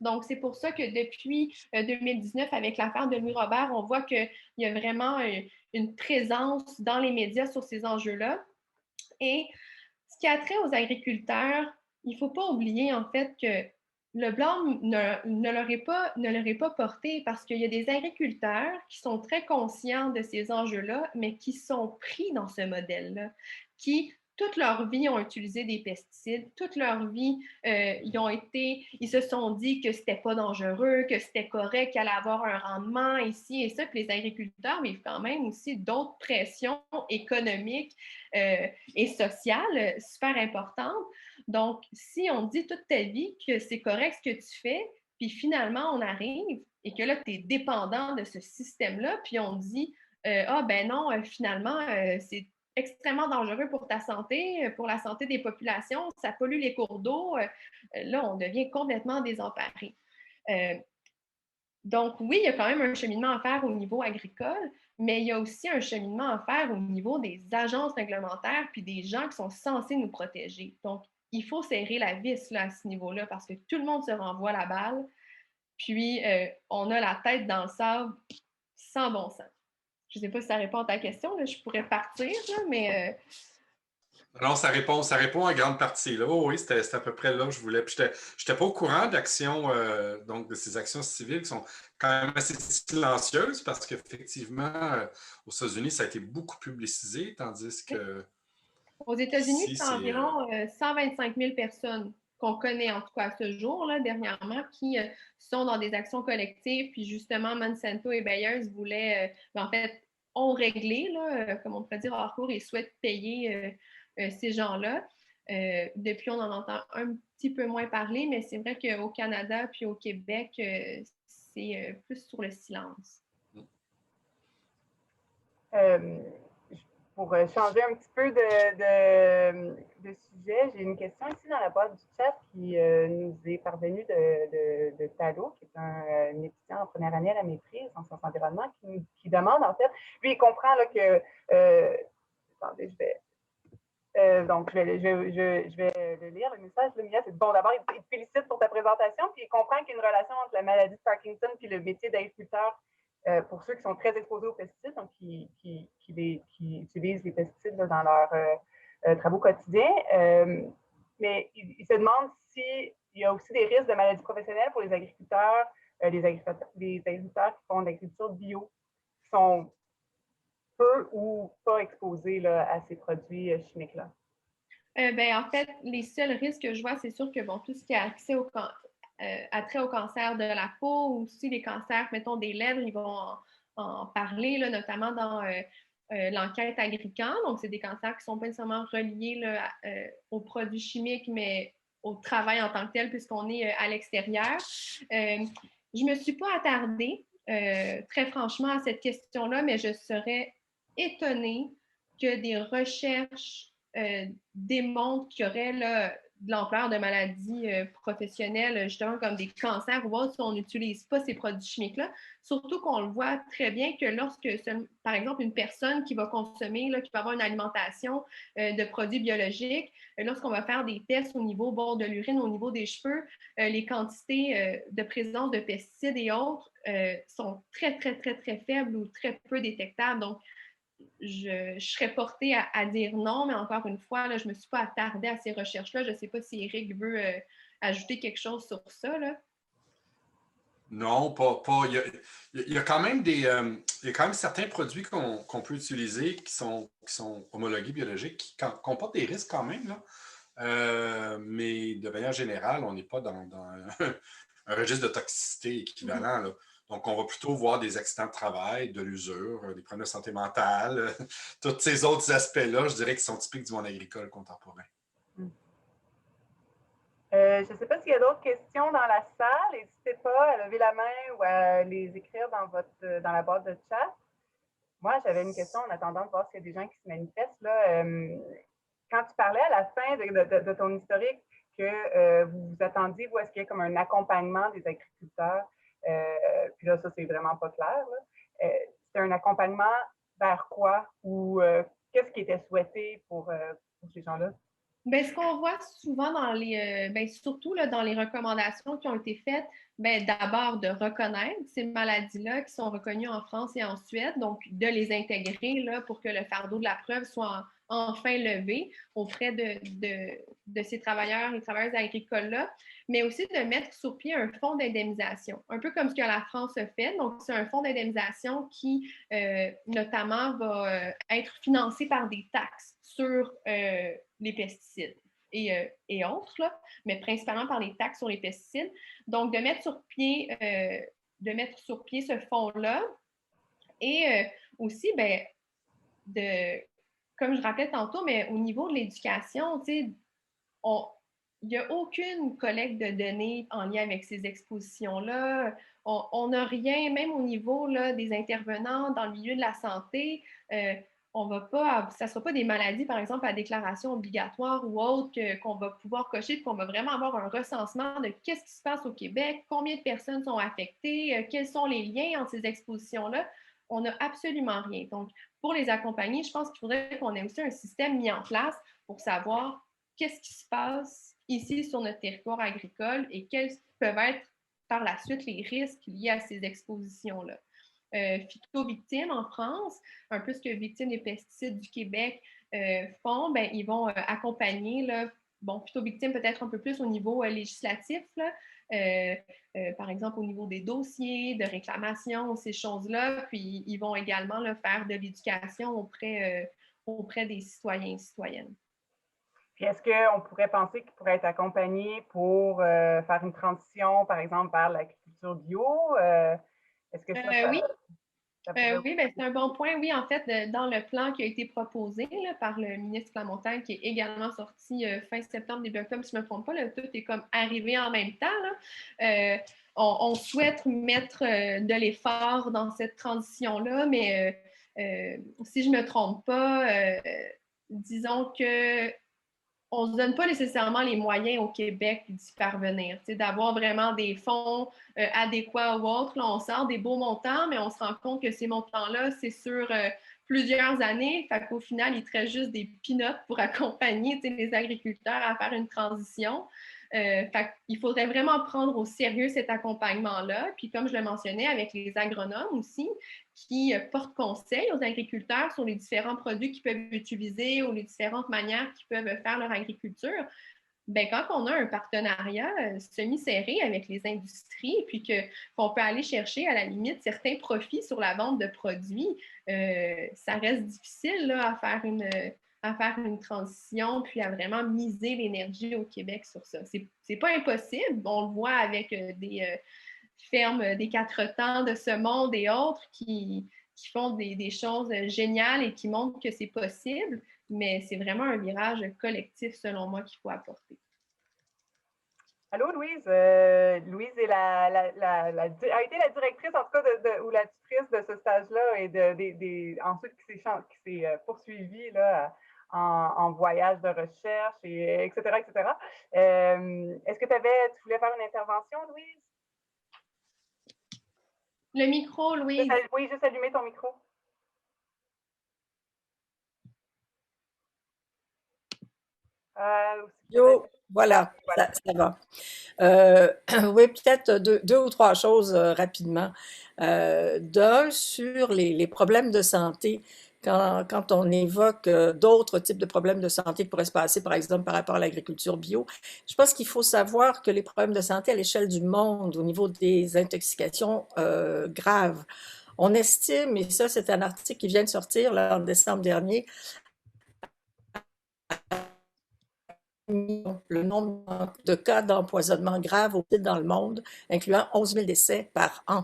Donc, c'est pour ça que depuis 2019, avec l'affaire de Louis Robert, on voit qu'il y a vraiment une présence dans les médias sur ces enjeux-là. Et ce qui a trait aux agriculteurs, il ne faut pas oublier en fait que le blâme ne leur est pas porté parce qu'il y a des agriculteurs qui sont très conscients de ces enjeux-là, mais qui sont pris dans ce modèle-là, qui toute leur vie ont utilisé des pesticides, toute leur vie, ils se sont dit que c'était pas dangereux, que c'était correct, qu'il allait avoir un rendement ici et ça. Puis les agriculteurs vivent quand même aussi d'autres pressions économiques et sociales super importantes. Donc, si on dit toute ta vie que c'est correct ce que tu fais, puis finalement on arrive et que là, tu es dépendant de ce système-là, puis on dit ah ben non, finalement, c'est extrêmement dangereux pour ta santé, pour la santé des populations, ça pollue les cours d'eau. Là, on devient complètement désemparé. Donc, oui, il y a quand même un cheminement à faire au niveau agricole, mais il y a aussi un cheminement à faire au niveau des agences réglementaires puis des gens qui sont censés nous protéger. Donc, il faut serrer la vis là, à ce niveau-là parce que tout le monde se renvoie la balle, puis on a la tête dans le sable sans bon sens. Je ne sais pas si ça répond à ta question, là, je pourrais partir, là, mais... Non, ça répond en grande partie. Là. Oh, oui, c'était à peu près là que je voulais. Puis j'étais pas au courant d'actions, donc de ces actions civiles qui sont quand même assez silencieuses parce qu'effectivement, aux États-Unis, ça a été beaucoup publicisé, tandis que Aux États-Unis, ici, c'est c'est. environ 125 000 personnes qu'on connaît, en tout cas à ce jour, là, dernièrement, qui sont dans des actions collectives. Puis justement, Monsanto et Bayers voulaient, en fait, ont réglé, là, comme on pourrait dire hors cours, et souhaitent payer ces gens-là. Depuis, on en entend un petit peu moins parler, mais c'est vrai qu'au Canada puis au Québec, c'est plus sur le silence. Pour changer un petit peu de sujet, j'ai une question ici dans la boîte du chat qui nous est parvenue de Talo, qui est un étudiant en première année à la maîtrise en sciences environnement, qui demande en fait, lui il comprend là, que, attendez, donc je vais le lire, le message. Le mien, c'est bon, d'abord, il te félicite pour ta présentation, puis il comprend qu'il y a une relation entre la maladie de Parkinson et le métier d'agriculteur. Pour ceux qui sont très exposés aux pesticides, donc qui utilisent les pesticides là, dans leurs travaux quotidiens. Mais il se demande s'il y a aussi des risques de maladies professionnelles pour les agriculteurs, les agriculteurs qui font de l'agriculture bio, qui sont peu ou pas exposés là, à ces produits chimiques-là. Ben, en fait, les seuls risques que je vois, c'est sûr que bon, tout ce qui a accès attrait au cancer de la peau ou aussi les cancers, mettons, des lèvres, ils vont en parler, là, notamment dans l'enquête Agrican. Donc, c'est des cancers qui ne sont pas nécessairement reliés là, aux produits chimiques, mais au travail en tant que tel, puisqu'on est à l'extérieur. Je ne me suis pas attardée, très franchement, à cette question-là, mais je serais étonnée que des recherches démontrent qu'il y aurait là, de l'ampleur de maladies professionnelles, justement comme des cancers ou autres, si on n'utilise pas ces produits chimiques-là. Surtout qu'on le voit très bien que lorsque, par exemple, une personne qui va consommer, là, qui va avoir une alimentation de produits biologiques, lorsqu'on va faire des tests au niveau de l'urine, au niveau des cheveux, les quantités de présence de pesticides et autres sont très, très, très, très faibles ou très peu détectables. Donc, je serais portée à dire non, mais encore une fois, là, je ne me suis pas attardée à ces recherches-là. Je ne sais pas si Eric veut ajouter quelque chose sur ça. Là. Non, pas. Il y a quand même il y a quand même certains produits qu'on peut utiliser qui sont homologués biologiques, qui comportent des risques quand même, là. Mais de manière générale, on n'est pas dans un registre de toxicité équivalent, là. Donc, on va plutôt voir des accidents de travail, de l'usure, des problèmes de santé mentale, tous ces autres aspects-là, je dirais, qui sont typiques du monde agricole contemporain. Je ne sais pas s'il y a d'autres questions dans la salle. N'hésitez pas à lever la main ou à les écrire dans la boîte de chat. Moi, j'avais une question en attendant de voir s'il y a des gens qui se manifestent. Là. Quand tu parlais à la fin de ton historique que vous vous attendiez, est-ce qu'il y a comme un accompagnement des agriculteurs? Puis là, ça, c'est vraiment pas clair. C'est un accompagnement vers quoi? Ou qu'est-ce qui était souhaité pour ces gens-là? Bien, ce qu'on voit souvent surtout là, dans les recommandations qui ont été faites, d'abord de reconnaître ces maladies-là qui sont reconnues en France et en Suède, donc de les intégrer là, pour que le fardeau de la preuve soit enfin levé auprès de ces travailleurs et travailleuses agricoles-là, mais aussi de mettre sur pied un fonds d'indemnisation, un peu comme ce que la France a fait. Donc, c'est un fonds d'indemnisation qui, notamment, va être financé par des taxes sur les pesticides et autres, là, mais principalement par les taxes sur les pesticides. Donc, de mettre sur pied ce fonds-là et aussi, ben, comme je rappelais tantôt, mais au niveau de l'éducation, tu sais, il n'y a aucune collecte de données en lien avec ces expositions-là. On n'a rien, même au niveau là, des intervenants dans le milieu de la santé. On va pas, ça ne sera pas des maladies, par exemple, à déclaration obligatoire ou autre, qu'on va pouvoir cocher, puis qu'on va vraiment avoir un recensement de qu'est-ce qui se passe au Québec, combien de personnes sont affectées, quels sont les liens entre ces expositions-là. On n'a absolument rien. Donc, pour les accompagner, je pense qu'il faudrait qu'on ait aussi un système mis en place pour savoir qu'est-ce qui se passe ici sur notre territoire agricole et quels peuvent être par la suite les risques liés à ces expositions-là. Phyto-Victimes en France, un peu ce que Victimes des pesticides du Québec font, ben, ils vont accompagner, là, bon, Phyto-Victimes peut-être un peu plus au niveau législatif, là, par exemple au niveau des dossiers, de réclamation, ces choses-là, puis ils vont également là, faire de l'éducation auprès des citoyens et citoyennes. Puis est-ce qu'on pourrait penser qu'il pourrait être accompagné pour faire une transition, par exemple, vers l'agriculture bio? Est-ce que Oui. pourrait... Oui, ben, c'est un bon point. Oui, en fait, dans le plan qui a été proposé là, par le ministre Lamontagne, qui est également sorti fin septembre, début octobre, si je ne me trompe pas, là, tout est comme arrivé en même temps. Là. On souhaite mettre de l'effort dans cette transition-là, mais si je ne me trompe pas, disons que on ne se donne pas nécessairement les moyens au Québec d'y parvenir, d'avoir vraiment des fonds adéquats ou autres. Là, on sort des beaux montants, mais on se rend compte que ces montants-là, c'est sur plusieurs années. Fait qu'au final, il te reste juste des peanuts pour accompagner les agriculteurs à faire une transition. Il faudrait vraiment prendre au sérieux cet accompagnement-là. Puis comme je le mentionnais, avec les agronomes aussi, qui portent conseil aux agriculteurs sur les différents produits qu'ils peuvent utiliser ou les différentes manières qu'ils peuvent faire leur agriculture. Ben, quand on a un partenariat semi-serré avec les industries, puis qu'on peut aller chercher à la limite certains profits sur la vente de produits, ça reste difficile là, à faire une transition, puis à vraiment miser l'énergie au Québec sur ça. C'est pas impossible. On le voit avec des fermes des quatre temps de ce monde et autres qui font des choses géniales et qui montrent que c'est possible, mais c'est vraiment un virage collectif, selon moi, qu'il faut apporter. Allô, Louise? Louise est a été la directrice, en tout cas, ou la tutrice de ce stage-là et ensuite qui s'est poursuivie là, en voyage de recherche, etc., etc. Est-ce que tu voulais faire une intervention, Louise? Le micro, Louise. Oui, juste allumer ton micro. Yo, voilà, ça va. Oui, peut-être deux ou trois choses rapidement. D'un, sur les problèmes de santé, quand on évoque d'autres types de problèmes de santé qui pourraient se passer, par exemple, par rapport à l'agriculture bio, je pense qu'il faut savoir que les problèmes de santé à l'échelle du monde, au niveau des intoxications graves, on estime, et ça c'est un article qui vient de sortir là, en décembre dernier, le nombre de cas d'empoisonnement grave dans le monde, incluant 11 000 décès par an.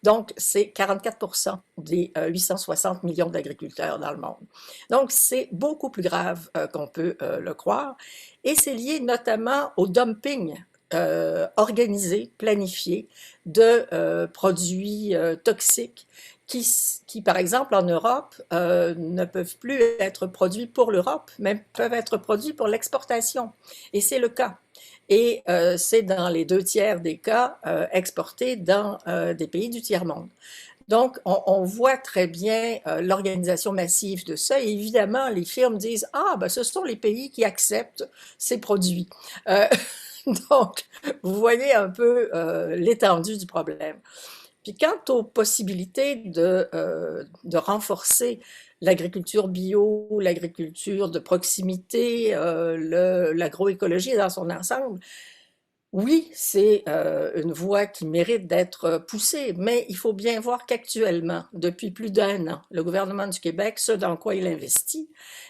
Donc, c'est 44% des 860 millions d'agriculteurs dans le monde. Donc, c'est beaucoup plus grave qu'on peut le croire. Et c'est lié notamment au dumping organisé, planifié de produits toxiques qui, par exemple, en Europe, ne peuvent plus être produits pour l'Europe, mais peuvent être produits pour l'exportation. Et c'est le cas. Et c'est dans les 2/3 des cas exportés dans des pays du tiers-monde. Donc, on voit très bien l'organisation massive de ça. Et évidemment, les firmes disent « Ah, ben, ce sont les pays qui acceptent ces produits. » Donc, vous voyez un peu l'étendue du problème. Puis quant aux possibilités de renforcer l'agriculture bio, l'agriculture de proximité, l'agroécologie dans son ensemble, Oui, c'est une voie qui mérite d'être poussée, mais il faut bien voir qu'actuellement, depuis plus d'1 an, le gouvernement du Québec, ce dans quoi il investit,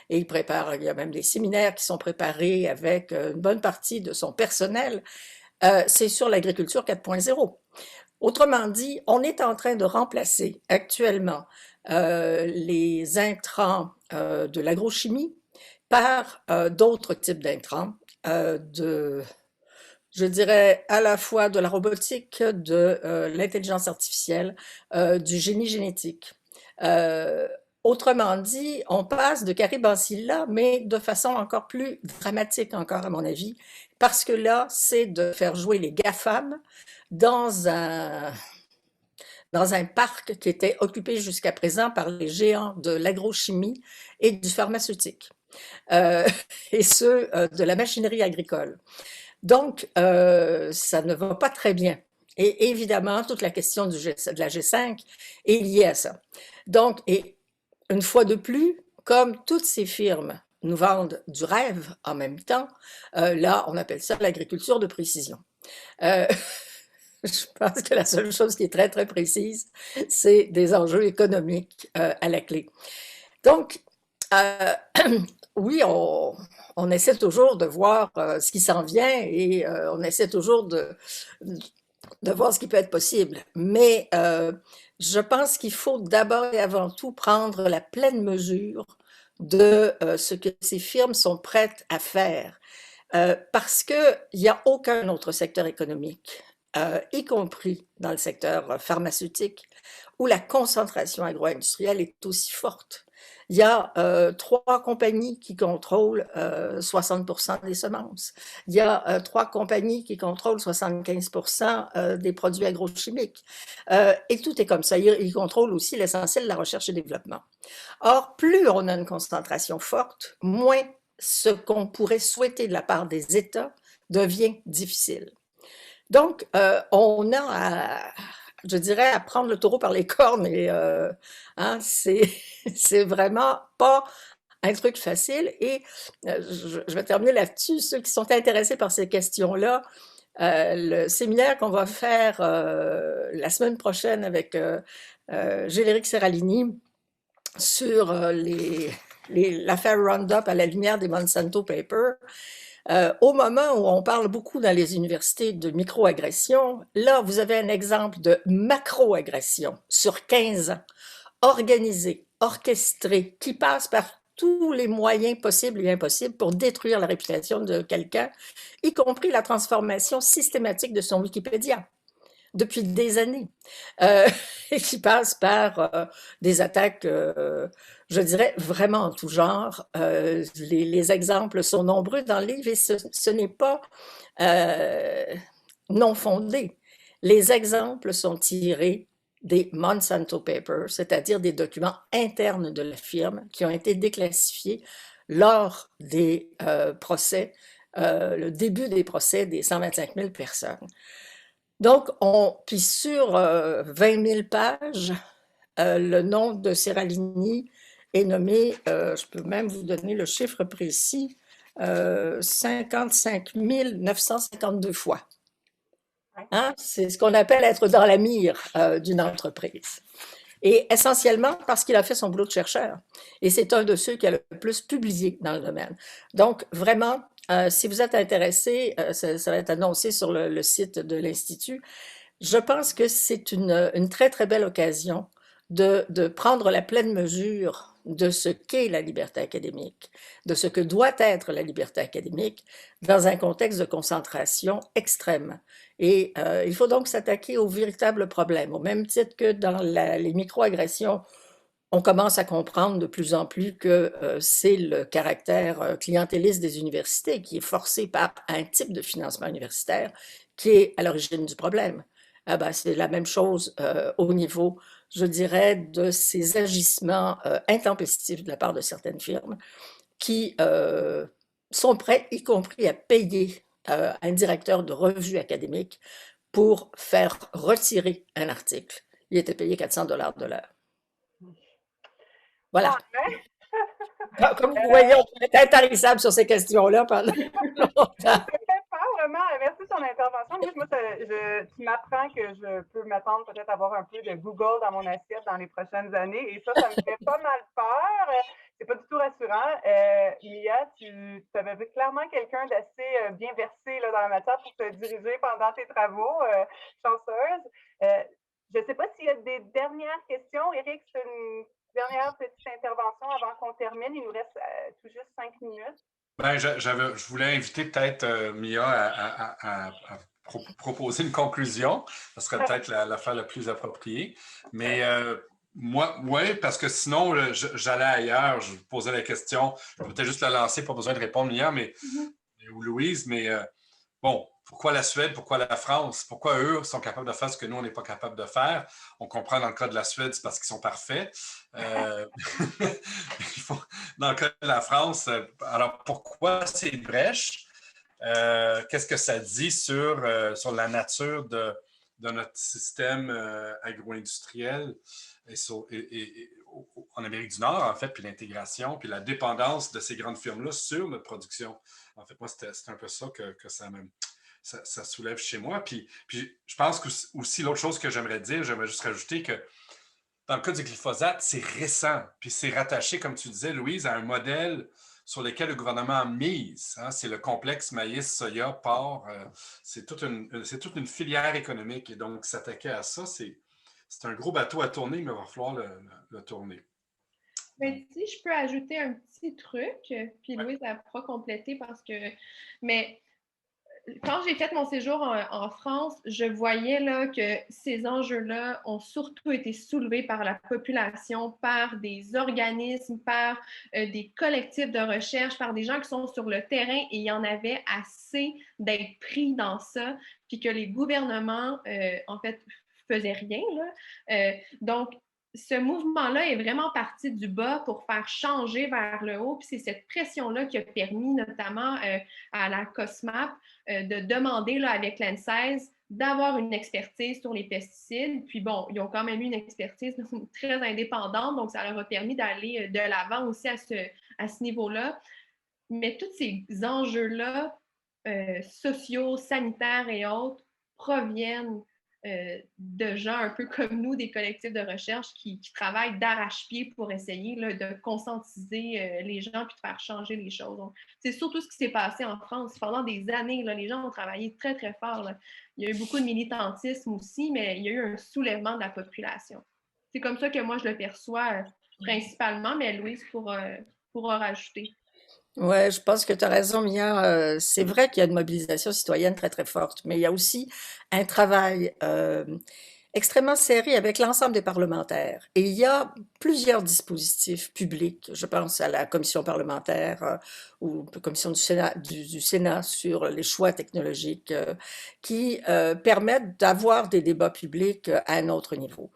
et il y a même des séminaires qui sont préparés avec une bonne partie de son personnel, c'est sur l'agriculture 4.0. Autrement dit, on est en train de remplacer actuellement les intrants de l'agrochimie par d'autres types d'intrants, je dirais à la fois de la robotique, de l'intelligence artificielle, du génie génétique. Euh, Autrement dit, on passe de Caribe-en-Silla, mais de façon encore plus dramatique encore, à mon avis, parce que là, c'est de faire jouer les GAFAM dans un, dans un parc qui était occupé jusqu'à présent par les géants de l'agrochimie et du pharmaceutique, euh, et ceux de la machinerie agricole. Donc, ça ne va pas très bien. Et évidemment, toute la question de la G5 est liée à ça. Donc, et une fois de plus, comme toutes ces firmes nous vendent du rêve en même temps, là, on appelle ça l'agriculture de précision. Euh, je pense que la seule chose qui est très, très précise, c'est des enjeux économiques à la clé. Donc, euh, oui, on essaie toujours de voir ce qui s'en vient et on essaie toujours de voir ce qui peut être possible. Mais je pense qu'il faut d'abord et avant tout prendre la pleine mesure de ce que ces firmes sont prêtes à faire. Parce qu'il n'y a aucun autre secteur économique, y compris dans le secteur pharmaceutique, où la concentration agro-industrielle est aussi forte. Il y a 3 compagnies qui contrôlent 60% des semences. Il y a 3 compagnies qui contrôlent 75% des produits agrochimiques. Et tout est comme ça. Ils contrôlent aussi l'essentiel de la recherche et développement. Or, plus on a une concentration forte, moins ce qu'on pourrait souhaiter de la part des États devient difficile. Donc, on a je dirais, à prendre le taureau par les cornes et hein, c'est vraiment pas un truc facile. Et je vais terminer là-dessus. Ceux qui sont intéressés par ces questions-là, le séminaire qu'on va faire la semaine prochaine avec Gilles-Éric Serralini sur l'affaire Roundup à la lumière des Monsanto Papers, au moment où on parle beaucoup dans les universités de microagression, là, vous avez un exemple de macroagression sur 15 ans, organisée, orchestrée, qui passe par tous les moyens possibles et impossibles pour détruire la réputation de quelqu'un, y compris la transformation systématique de son Wikipédia depuis des années, et qui passe par des attaques, je dirais, vraiment en tout genre. Les exemples sont nombreux dans le livre et ce n'est pas non fondé. Les exemples sont tirés des Monsanto Papers, c'est-à-dire des documents internes de la firme qui ont été déclassifiés lors des procès, le début des procès des 125 000 personnes. Donc, puis sur 20 000 pages, le nom de Serralini est nommé, je peux même vous donner le chiffre précis, 55 952 fois. Hein? C'est ce qu'on appelle être dans la mire d'une entreprise. Et essentiellement parce qu'il a fait son boulot de chercheur. Et c'est un de ceux qui a le plus publié dans le domaine. Donc, vraiment, si vous êtes intéressé, ça va être annoncé sur le site de l'Institut. Je pense que c'est une très, très belle occasion de prendre la pleine mesure de ce qu'est la liberté académique, de ce que doit être la liberté académique dans un contexte de concentration extrême. Et il faut donc s'attaquer aux véritables problèmes, au même titre que dans les microagressions. On commence à comprendre de plus en plus que c'est le caractère clientéliste des universités qui est forcé par un type de financement universitaire qui est à l'origine du problème. Ah ben, c'est la même chose au niveau, je dirais, de ces agissements intempestifs de la part de certaines firmes qui sont prêts, y compris à payer un directeur de revue académique pour faire retirer un article. Il était payé 400 $ de l'heure. Voilà. Comme vous voyez, on peut être intarissable sur ces questions-là pendant longtemps. Ça fait peur, vraiment. Merci de ton intervention. moi, tu m'apprends que je peux m'attendre peut-être à avoir un peu de Google dans mon assiette dans les prochaines années. Et ça me fait pas mal peur. C'est pas du tout rassurant. Mia, tu avais clairement quelqu'un d'assez bien versé là, dans la matière pour te diriger pendant tes travaux. Chanceuse. Je ne sais pas s'il y a des dernières questions. Éric, c'est une dernière petite intervention avant qu'on termine. Il nous reste tout juste 5 minutes. Ben, je voulais inviter peut-être Mia à proposer une conclusion. Ce serait peut-être l'affaire la plus appropriée. Mais moi, oui, parce que sinon, j'allais ailleurs. Je vous posais la question. Je vais peut-être juste la lancer, pas besoin de répondre, Mia, ou Louise, mais bon, pourquoi la Suède, pourquoi la France? Pourquoi eux sont capables de faire ce que nous, on n'est pas capable de faire? On comprend dans le cas de la Suède, c'est parce qu'ils sont parfaits. Dans le cas de la France, alors pourquoi ces brèches? Qu'est-ce que ça dit sur la nature de notre système agro-industriel en Amérique du Nord, en fait, puis l'intégration, puis la dépendance de ces grandes firmes-là sur notre production? En fait, moi, c'est un peu ça que ça soulève chez moi. Puis je pense que aussi, l'autre chose que j'aimerais juste rajouter que dans le cas du glyphosate, c'est récent, puis c'est rattaché, comme tu disais, Louise, à un modèle sur lequel le gouvernement a mise. Hein, c'est le complexe maïs, soya, porc. C'est toute une filière économique. Et donc, s'attaquer à ça, c'est un gros bateau à tourner, mais il va falloir le tourner. Mais si je peux ajouter un petit truc, puis Louise, elle pourra compléter parce que... Mais quand j'ai fait mon séjour en France, je voyais là, que ces enjeux-là ont surtout été soulevés par la population, par des organismes, par des collectifs de recherche, par des gens qui sont sur le terrain, et il y en avait assez d'être pris dans ça, puis que les gouvernements, en fait, faisaient rien. Là. Donc, ce mouvement-là est vraiment parti du bas pour faire changer vers le haut. Puis c'est cette pression-là qui a permis notamment à la COSMAP de demander là, avec l'ANSES d'avoir une expertise sur les pesticides. Puis bon, ils ont quand même eu une expertise très indépendante, donc ça leur a permis d'aller de l'avant aussi à ce niveau-là. Mais tous ces enjeux-là, sociaux, sanitaires et autres, proviennent de gens un peu comme nous, des collectifs de recherche qui travaillent d'arrache-pied pour essayer là, de conscientiser les gens puis de faire changer les choses. C'est surtout ce qui s'est passé en France. Pendant des années, là, les gens ont travaillé très, très fort. Là. Il y a eu beaucoup de militantisme aussi, mais il y a eu un soulèvement de la population. C'est comme ça que moi, je le perçois principalement, mais Louise pourra rajouter. Oui, je pense que tu as raison, Mia. C'est vrai qu'il y a une mobilisation citoyenne très, très forte, mais il y a aussi un travail extrêmement serré avec l'ensemble des parlementaires. Et il y a plusieurs dispositifs publics, je pense à la commission parlementaire ou la commission du Sénat sur les choix technologiques qui permettent d'avoir des débats publics à un autre niveau.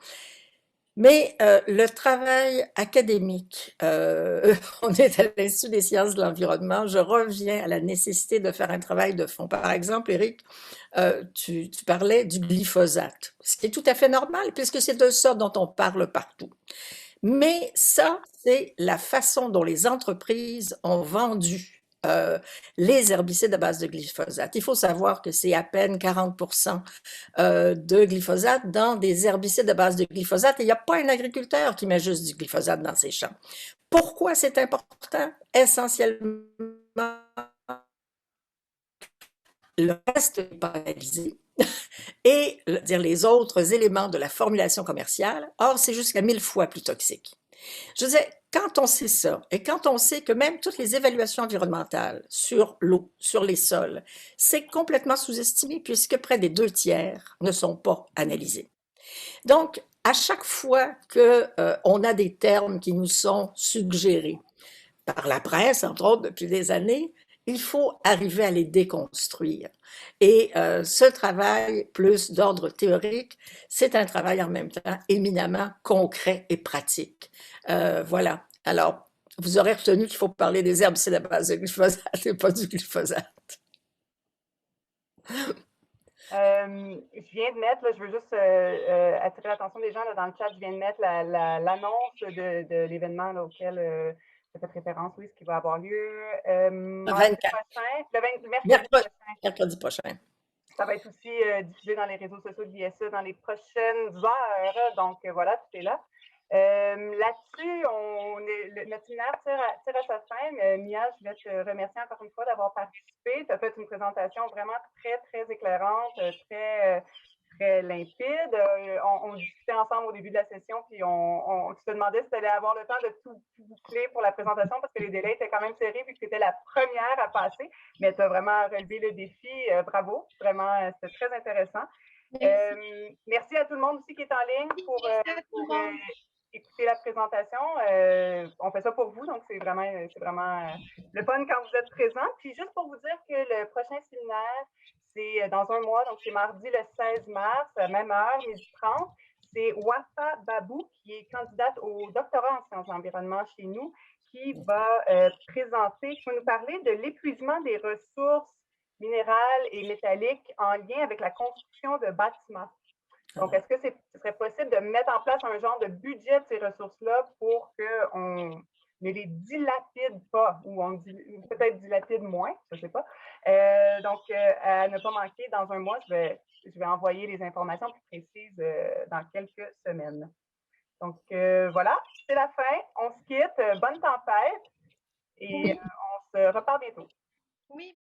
Mais le travail académique, on est à l'Institut des sciences de l'environnement, je reviens à la nécessité de faire un travail de fond. Par exemple, Éric, tu parlais du glyphosate, ce qui est tout à fait normal puisque c'est de ça dont on parle partout. Mais ça, c'est la façon dont les entreprises ont vendu les herbicides à base de glyphosate. Il faut savoir que c'est à peine 40% de glyphosate dans des herbicides à base de glyphosate et il n'y a pas un agriculteur qui met juste du glyphosate dans ses champs. Pourquoi c'est important? Essentiellement, le reste n'est pas analysé et les autres éléments de la formulation commerciale, or c'est jusqu'à 1000 fois plus toxique. Je disais, quand on sait ça, et quand on sait que même toutes les évaluations environnementales sur l'eau, sur les sols, c'est complètement sous-estimé puisque près des 2/3 ne sont pas analysés. Donc, à chaque fois qu'on a des termes qui nous sont suggérés par la presse, entre autres, depuis des années, il faut arriver à les déconstruire. Et ce travail, plus d'ordre théorique, c'est un travail en même temps éminemment concret et pratique. Voilà. Alors, vous aurez retenu qu'il faut parler des herbicides à base de glyphosate et pas du glyphosate. Je viens de mettre, là, je veux juste attirer l'attention des gens là, dans le chat, je viens de mettre l'annonce de l'événement auquel tu fait référence, oui, ce qui va avoir lieu le 24. prochain, mercredi prochain. Ça va être aussi diffusé dans les réseaux sociaux de l'ISE dans les prochaines heures. Donc, voilà, tout est là. Là-dessus, notre séminaire tire à sa fin. Mia, je voulais te remercier encore une fois d'avoir participé. Tu as fait une présentation vraiment très, très éclairante, très limpide. On discutait ensemble au début de la session, puis on se demandait si tu allais avoir le temps de tout boucler pour la présentation parce que les délais étaient quand même serrés vu que tu étais la première à passer. Mais tu as vraiment relevé le défi. Bravo. Vraiment, c'était très intéressant. Merci à tout le monde aussi qui est en ligne pour écouter la présentation. On fait ça pour vous, donc c'est vraiment le fun quand vous êtes présents. Puis juste pour vous dire que le prochain séminaire, c'est dans un mois, donc c'est mardi le 16 mars, même heure, 12h30. C'est Wafa Babou, qui est candidate au doctorat en sciences de l'environnement chez nous, qui va présenter, qui va nous parler de l'épuisement des ressources minérales et métalliques en lien avec la construction de bâtiments. Donc, est-ce que ce serait possible de mettre en place un genre de budget de ces ressources-là pour qu'on ne les dilapide pas, ou peut-être dilapide moins, je ne sais pas. Donc, à ne pas manquer, dans un mois, je vais envoyer les informations plus précises dans quelques semaines. Donc, voilà, c'est la fin. On se quitte. Bonne tempête et on se reparle bientôt. Oui.